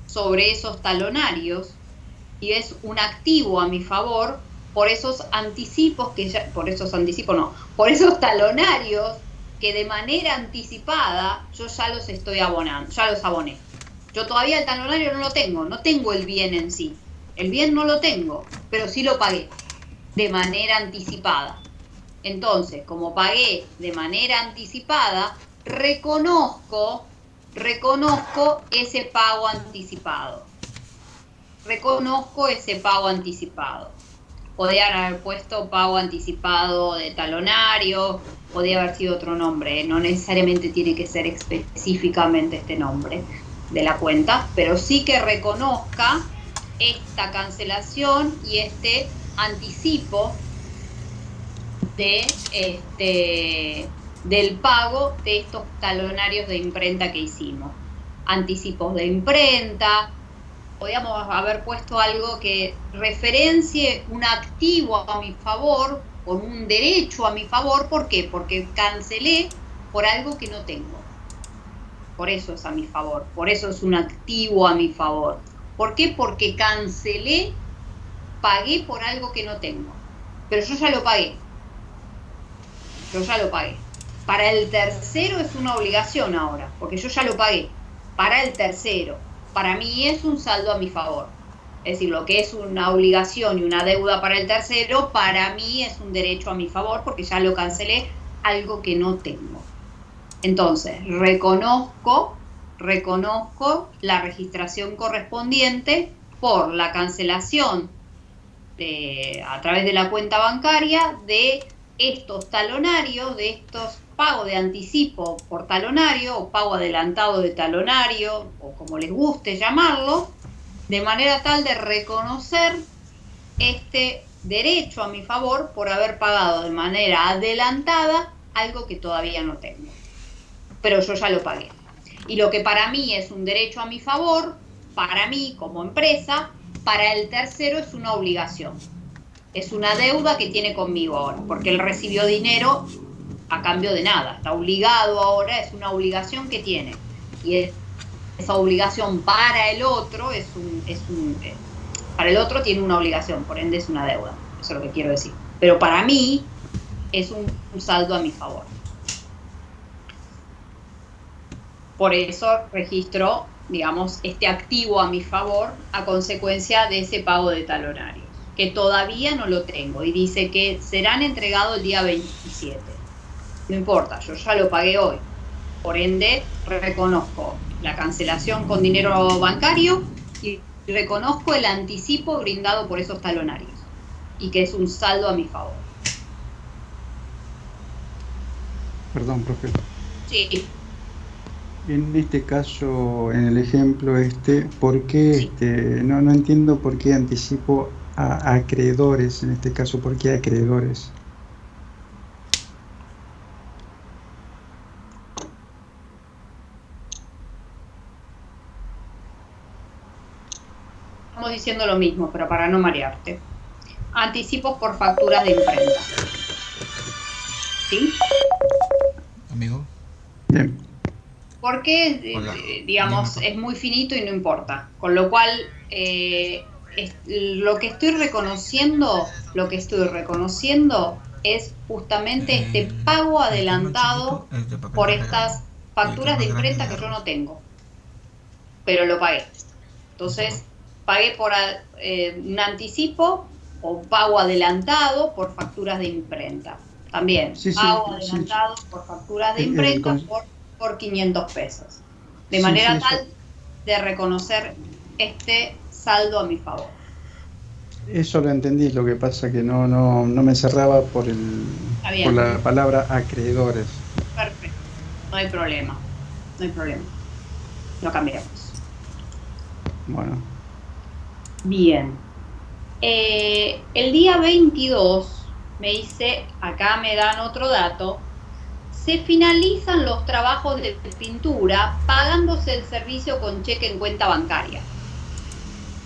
sobre esos talonarios y es un activo a mi favor por esos talonarios que de manera anticipada yo ya los estoy abonando, ya los aboné. Yo todavía el talonario no tengo el bien en sí. El bien no lo tengo, pero sí lo pagué de manera anticipada. Entonces, como pagué de manera anticipada, reconozco ese pago anticipado. Podrían haber puesto pago anticipado de talonario, podría haber sido otro nombre, no necesariamente tiene que ser específicamente este nombre de la cuenta, pero sí que reconozca esta cancelación y este anticipo del pago de estos talonarios de imprenta que hicimos. Anticipos de imprenta. Podríamos haber puesto algo que referencie un activo a mi favor, con un derecho a mi favor. ¿Por qué? Porque cancelé por algo que no tengo. Por eso es a mi favor, por eso es un activo a mi favor. ¿Por qué? Porque cancelé, pagué por algo que no tengo. pero yo ya lo pagué. Yo ya lo pagué. Para el tercero es una obligación ahora, porque yo ya lo pagué. Para el tercero, para mí es un saldo a mi favor. Es decir, lo que es una obligación y una deuda para el tercero, para mí es un derecho a mi favor, porque ya lo cancelé, algo que no tengo. Entonces, reconozco la registración correspondiente por la cancelación a través de la cuenta bancaria de estos talonarios, de estos pagos de anticipo por talonario o pago adelantado de talonario, o como les guste llamarlo, de manera tal de reconocer este derecho a mi favor por haber pagado de manera adelantada algo que todavía no tengo. Pero yo ya lo pagué. Y lo que para mí es un derecho a mi favor, para mí como empresa, para el tercero es una obligación. Es una deuda que tiene conmigo ahora, porque él recibió dinero a cambio de nada. Está obligado ahora, es una obligación que tiene. Y esa obligación para el otro para el otro tiene una obligación, por ende es una deuda. Eso es lo que quiero decir. Pero para mí es un saldo a mi favor. Por eso registro, digamos, este activo a mi favor a consecuencia de ese pago de talonarios, que todavía no lo tengo y dice que serán entregados el día 27. No importa, yo ya lo pagué hoy. Por ende, reconozco la cancelación con dinero bancario y reconozco el anticipo brindado por esos talonarios y que es un saldo a mi favor. Perdón, profe. Sí. En este caso, en el ejemplo ¿por qué no entiendo por qué anticipo a acreedores? En este caso, ¿por qué acreedores? Estamos diciendo lo mismo, pero para no marearte. Anticipos por facturas de imprenta. ¿Sí? Amigo. Bien. Porque, digamos, es muy finito y no importa. Con lo cual, lo que estoy reconociendo es justamente este pago adelantado por estas facturas de imprenta que yo no tengo. Pero lo pagué. Entonces, pagué por un anticipo o pago adelantado por facturas de imprenta. También, pago adelantado por facturas de imprenta por 500 pesos. De manera tal de reconocer este saldo a mi favor. Eso lo entendí, lo que pasa que no me cerraba por la palabra acreedores. Perfecto, no hay problema. Lo cambiamos. Bueno. Bien. El día 22 me dice, acá me dan otro dato, se finalizan los trabajos de pintura pagándose el servicio con cheque en cuenta bancaria.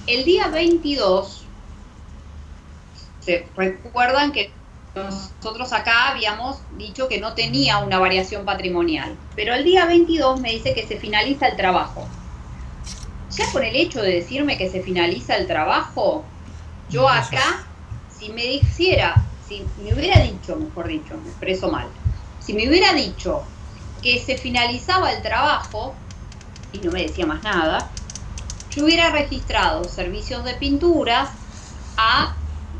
El día 22, ¿se recuerdan que nosotros acá habíamos dicho que no tenía una variación patrimonial? Pero el día 22 me dice que se finaliza el trabajo. Ya con el hecho de decirme que se finaliza el trabajo, yo acá, si me hubiera dicho, mejor dicho, me expreso mal, si me hubiera dicho que se finalizaba el trabajo y no me decía más nada, yo hubiera registrado servicios de pinturas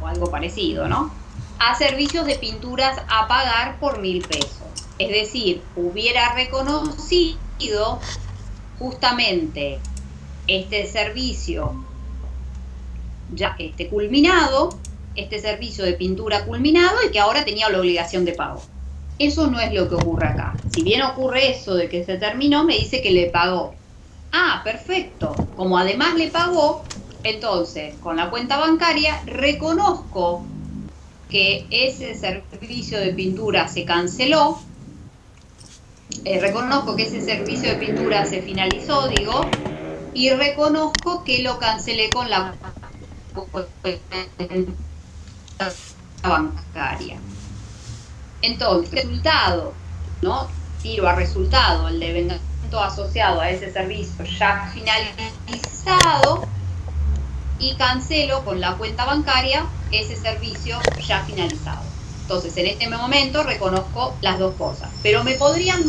o algo parecido, ¿no? A servicios de pinturas a pagar por 1.000 pesos. Es decir, hubiera reconocido justamente este servicio ya culminado, este servicio de pintura culminado y que ahora tenía la obligación de pago. Eso no es lo que ocurre acá. Si bien ocurre eso de que se terminó, me dice que le pagó. Ah, perfecto. Como además le pagó, entonces con la cuenta bancaria reconozco que ese servicio de pintura se canceló, reconozco que ese servicio de pintura se finalizó, y reconozco que lo cancelé con la cuenta bancaria. Entonces, resultado, ¿no? Tiro a resultado el devenimiento asociado a ese servicio ya finalizado, y cancelo con la cuenta bancaria ese servicio ya finalizado. Entonces, en este momento reconozco las dos cosas. Pero me podrían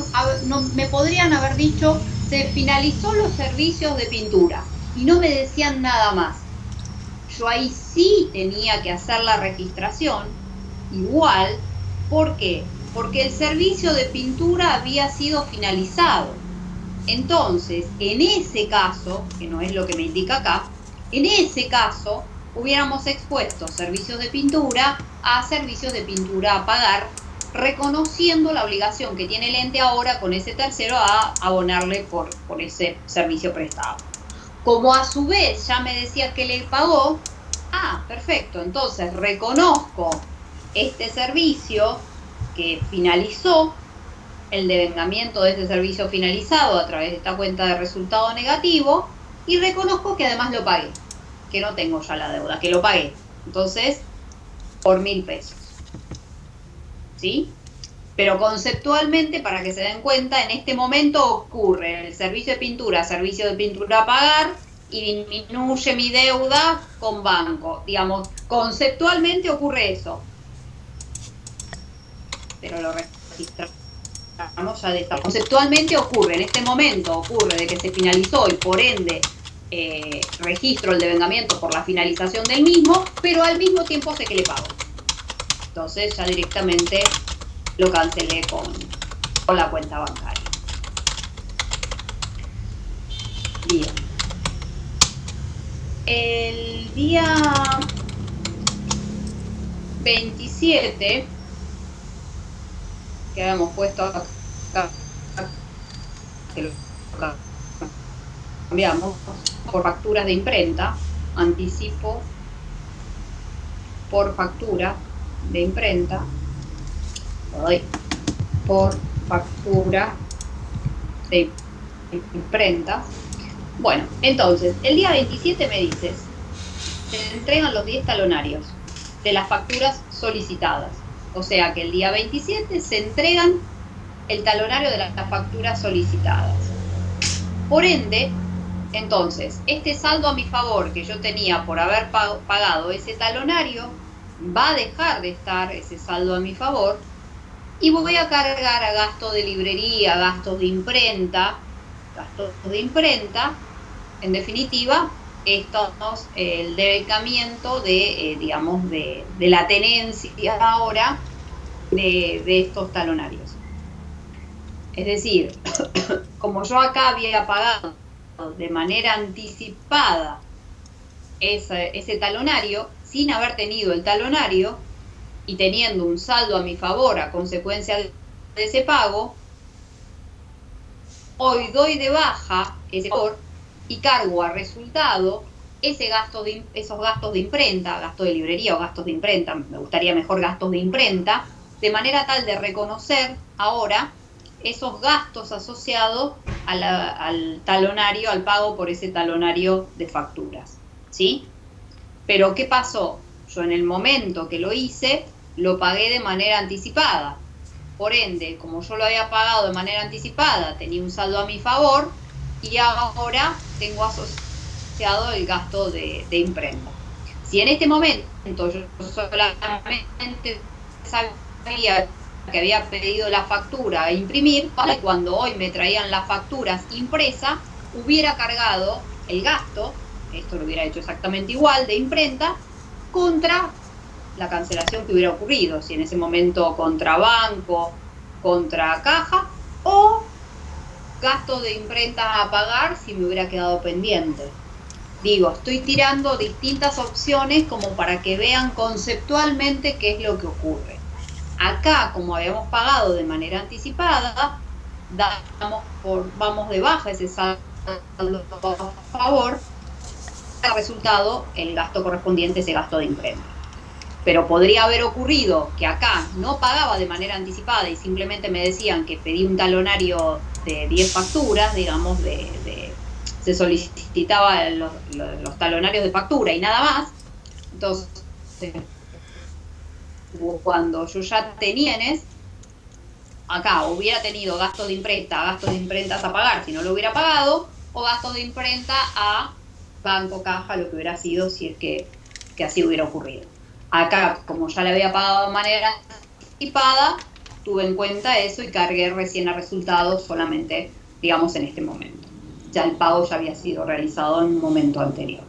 haber dicho, se finalizó los servicios de pintura y no me decían nada más. Yo ahí sí tenía que hacer la registración igual. ¿Por qué? Porque el servicio de pintura había sido finalizado. Entonces, en ese caso, que no es lo que me indica acá, en ese caso hubiéramos expuesto servicios de pintura a servicios de pintura a pagar, reconociendo la obligación que tiene el ente ahora con ese tercero a abonarle por ese servicio prestado. Como a su vez ya me decía que le pagó, perfecto, entonces reconozco este servicio que finalizó, el devengamiento de ese servicio finalizado a través de esta cuenta de resultado negativo, y reconozco que además lo pagué, que no tengo ya la deuda, que lo pagué. Entonces, por 1.000 pesos. ¿Sí? Pero conceptualmente, para que se den cuenta, en este momento ocurre el servicio de pintura a pagar, y disminuye mi deuda con banco. Digamos, conceptualmente ocurre eso. Pero lo registramos ya de esta. Conceptualmente ocurre, en este momento ocurre de que se finalizó y por ende registro el devengamiento por la finalización del mismo, pero al mismo tiempo sé que le pago. Entonces ya directamente lo cancelé con la cuenta bancaria. Bien. El día 27, que habíamos puesto acá, que lo cambiamos por facturas de imprenta, anticipo por factura de imprenta, por factura de imprenta. Bueno, entonces, el día 27 me dices, se entregan los 10 talonarios de las facturas solicitadas. O sea que el día 27 se entregan el talonario de las facturas solicitadas. Por ende, entonces, este saldo a mi favor que yo tenía por haber pagado ese talonario, va a dejar de estar ese saldo a mi favor y voy a cargar a gasto de librería, gastos de imprenta, en definitiva, el devengamiento de la tenencia ahora de estos talonarios. Es decir, como yo acá había pagado de manera anticipada ese talonario, sin haber tenido el talonario y teniendo un saldo a mi favor a consecuencia de ese pago, hoy doy de baja ese favor y cargo a resultado esos gastos de imprenta, gasto de librería o gastos de imprenta, me gustaría mejor gastos de imprenta, de manera tal de reconocer ahora esos gastos asociados al talonario, al pago por ese talonario de facturas, ¿sí? Pero ¿qué pasó? Yo en el momento que lo hice, lo pagué de manera anticipada. Por ende, como yo lo había pagado de manera anticipada, tenía un saldo a mi favor y ahora tengo asociado el gasto de imprenta. Si en este momento yo solamente sabía que había pedido la factura a imprimir, cuando hoy me traían las facturas impresas, hubiera cargado el gasto, esto lo hubiera hecho exactamente igual, de imprenta, contra la cancelación que hubiera ocurrido, si en ese momento contra banco, contra caja, o gasto de imprenta a pagar si me hubiera quedado pendiente. Digo, estoy tirando distintas opciones como para que vean conceptualmente qué es lo que ocurre. Acá, como habíamos pagado de manera anticipada, vamos de baja ese saldo a favor, el resultado, el gasto correspondiente, ese gasto de imprenta. Pero podría haber ocurrido que acá no pagaba de manera anticipada y simplemente me decían que pedí un talonario de 10 facturas, digamos, se solicitaban los talonarios de factura y nada más. Entonces, cuando yo ya tenía acá hubiera tenido gastos de imprenta a pagar si no lo hubiera pagado, o gastos de imprenta a banco, caja, lo que hubiera sido si es que así hubiera ocurrido. Acá, como ya le había pagado de manera anticipada, tuve en cuenta eso y cargué recién a resultados solamente, digamos, en este momento. Ya el pago ya había sido realizado en un momento anterior.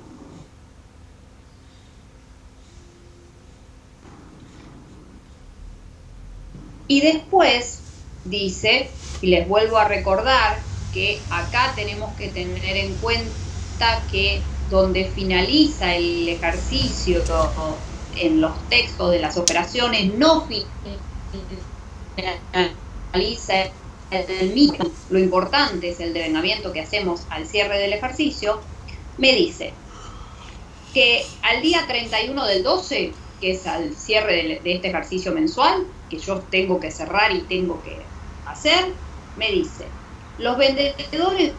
Y después dice, y les vuelvo a recordar, que acá tenemos que tener en cuenta que donde finaliza el ejercicio en los textos de las operaciones no finaliza el mismo. Lo importante es el devengamiento que hacemos al cierre del ejercicio. Me dice que al día 31 del 12, que es al cierre de este ejercicio mensual, que yo tengo que cerrar y tengo que hacer, me dice, los vendedores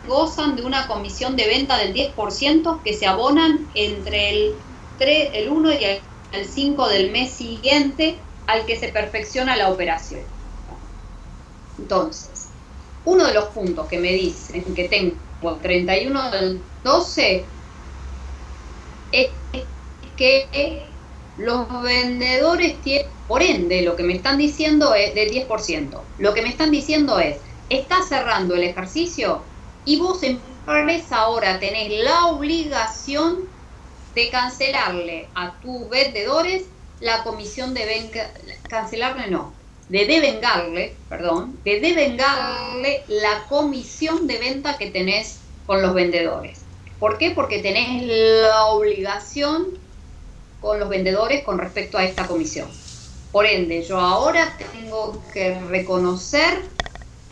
gozan de una comisión de venta del 10% que se abonan entre el 1 y el 5 del mes siguiente al que se perfecciona la operación. Entonces, uno de los puntos que me dicen que tengo el 31 del 12 es que los vendedores tienen, por ende, lo que me están diciendo es del 10%. Lo que me están diciendo es, está cerrando el ejercicio y vos, empresa, ahora tenés la obligación de cancelarle a tus vendedores la comisión de devengarle la comisión de venta que tenés con los vendedores. ¿Por qué? Porque tenés la obligación con los vendedores con respecto a esta comisión. Por ende, yo ahora tengo que reconocer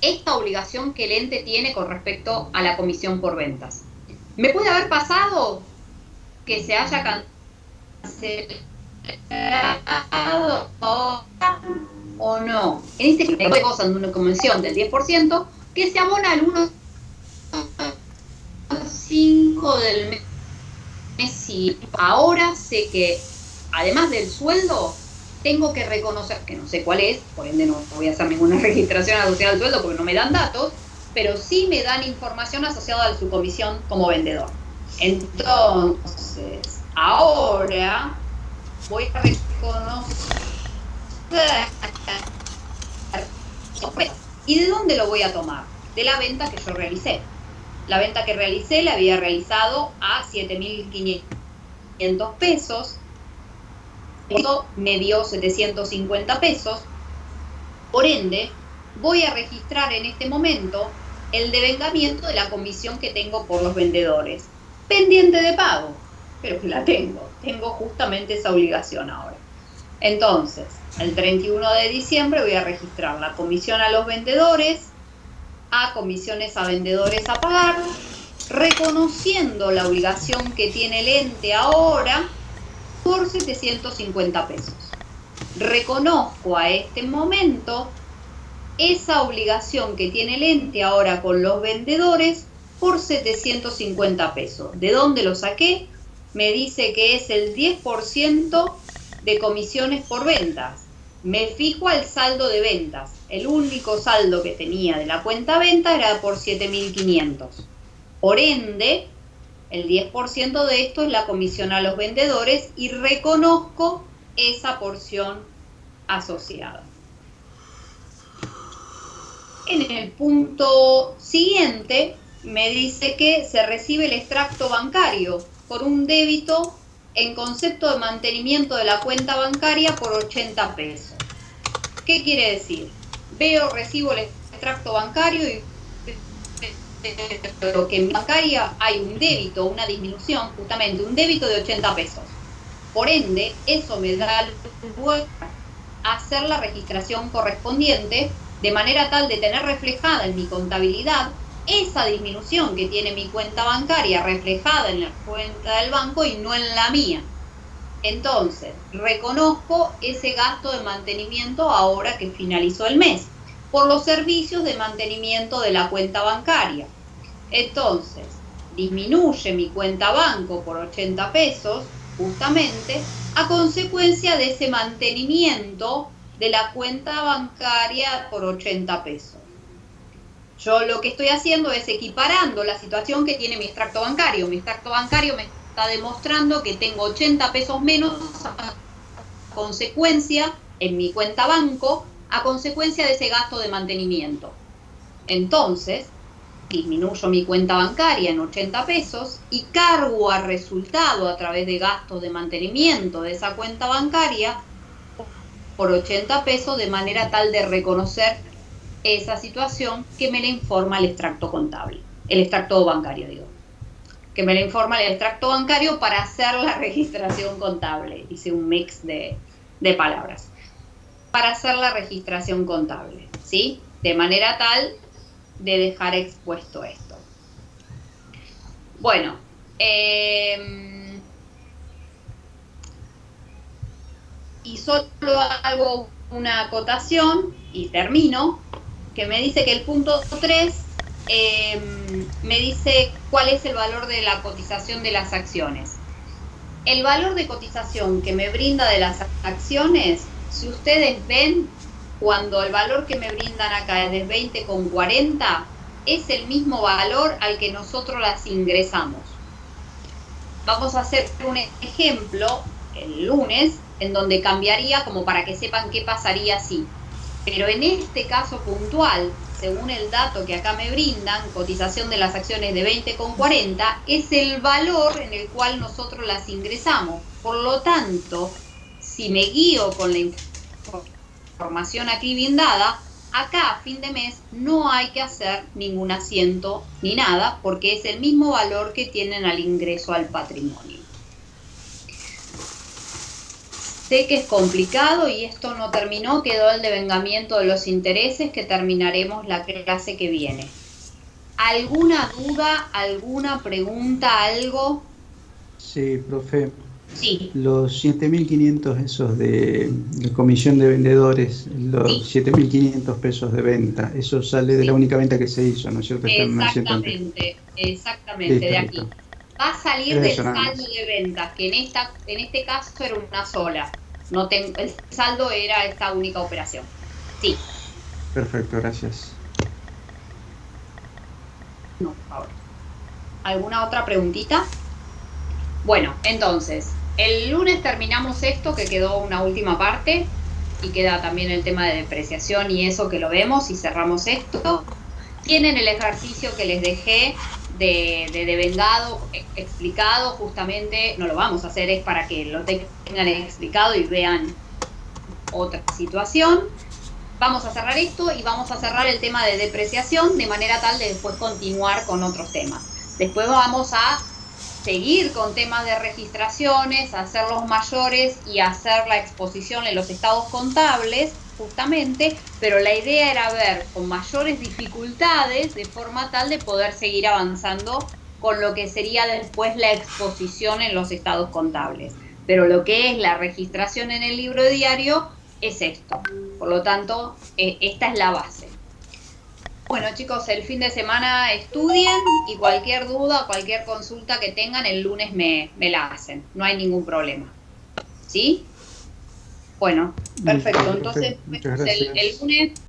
esta obligación que el ente tiene con respecto a la comisión por ventas. ¿Me puede haber pasado que se haya cancelado o no? En este caso, gozan de una comisión del 10% que se abona al 1.5 del mes. Y ahora sé que, además del sueldo, tengo que reconocer, que no sé cuál es, por ende no voy a hacer ninguna registración asociada al sueldo porque no me dan datos, pero sí me dan información asociada a su comisión como vendedor. Entonces, ahora voy a reconocer. ¿Y de dónde lo voy a tomar? De la venta que yo realicé. La venta que realicé la había realizado a 7.500 pesos. Eso me dio 750 pesos. Por ende, voy a registrar en este momento el devengamiento de la comisión que tengo por los vendedores. Pendiente de pago, pero que la tengo. Tengo justamente esa obligación ahora. Entonces, el 31 de diciembre voy a registrar la comisión a los vendedores, a comisiones a vendedores a pagar, reconociendo la obligación que tiene el ente ahora por 750 pesos. Reconozco a este momento esa obligación que tiene el ente ahora con los vendedores por 750 pesos. ¿De dónde lo saqué? Me dice que es el 10% de comisiones por ventas. Me fijo al saldo de ventas. El único saldo que tenía de la cuenta venta era por 7.500. Por ende, el 10% de esto es la comisión a los vendedores y reconozco esa porción asociada. En el punto siguiente me dice que se recibe el extracto bancario por un débito en concepto de mantenimiento de la cuenta bancaria por 80 pesos. ¿Qué quiere decir? Recibo el extracto bancario y lo que en bancaria hay un débito, una disminución, justamente un débito de 80 pesos. Por ende, eso me da lugar a hacer la registración correspondiente de manera tal de tener reflejada en mi contabilidad esa disminución que tiene mi cuenta bancaria reflejada en la cuenta del banco y no en la mía. Entonces, reconozco ese gasto de mantenimiento ahora que finalizó el mes, por los servicios de mantenimiento de la cuenta bancaria. Entonces, disminuye mi cuenta banco por 80 pesos, justamente, a consecuencia de ese mantenimiento de la cuenta bancaria por 80 pesos. Yo lo que estoy haciendo es equiparando la situación que tiene mi extracto bancario. Mi extracto bancario me está demostrando que tengo 80 pesos menos a consecuencia en mi cuenta banco, a consecuencia de ese gasto de mantenimiento. Entonces, disminuyo mi cuenta bancaria en 80 pesos y cargo a resultado a través de gastos de mantenimiento de esa cuenta bancaria por 80 pesos de manera tal de reconocer esa situación que me la informa el extracto contable, el extracto bancario, digo, que me la informa el extracto bancario para hacer la registración contable. Hice un mix de palabras. Para hacer la registración contable, ¿sí? De manera tal de dejar expuesto esto. Bueno, y solo hago una acotación y termino, que me dice que el punto 3 me dice cuál es el valor de la cotización de las acciones. El valor de cotización que me brinda de las acciones, si ustedes ven, cuando el valor que me brindan acá es de 20,40, es el mismo valor al que nosotros las ingresamos. Vamos a hacer un ejemplo el lunes, en donde cambiaría como para que sepan qué pasaría así. Pero en este caso puntual, según el dato que acá me brindan, cotización de las acciones de 20,40, es el valor en el cual nosotros las ingresamos. Por lo tanto, si me guío con la información aquí bien dada, acá a fin de mes no hay que hacer ningún asiento ni nada, porque es el mismo valor que tienen al ingreso al patrimonio. Sé que es complicado y esto no terminó, quedó el devengamiento de los intereses, que terminaremos la clase que viene. ¿Alguna duda, alguna pregunta, algo? Sí, profe. Sí. Los 7.500 esos de comisión de vendedores, los 7.500 pesos de venta, eso sale de la única venta que se hizo, ¿no es cierto? Exactamente, de aquí. Listo. Va a salir Es del eso nada saldo más. de ventas, que en este caso era una sola. El saldo era esta única operación. Sí. Perfecto, gracias. No, por favor. ¿Alguna otra preguntita? Bueno, entonces, el lunes terminamos esto, que quedó una última parte, y queda también el tema de depreciación y eso que lo vemos, y cerramos esto. Tienen el ejercicio que les dejé de devengado explicado, justamente, no lo vamos a hacer, es para que lo tengan explicado y vean otra situación. Vamos a cerrar esto y vamos a cerrar el tema de depreciación de manera tal de después continuar con otros temas. Después vamos a seguir con temas de registraciones, hacerlos mayores y hacer la exposición en los estados contables, justamente, pero la idea era ver con mayores dificultades de forma tal de poder seguir avanzando con lo que sería después la exposición en los estados contables. Pero lo que es la registración en el libro de diario es esto. Por lo tanto, esta es la base. Bueno, chicos, el fin de semana estudien y cualquier duda, cualquier consulta que tengan, el lunes me la hacen. No hay ningún problema. ¿Sí? Bueno, perfecto. Entonces, Muchas gracias. el lunes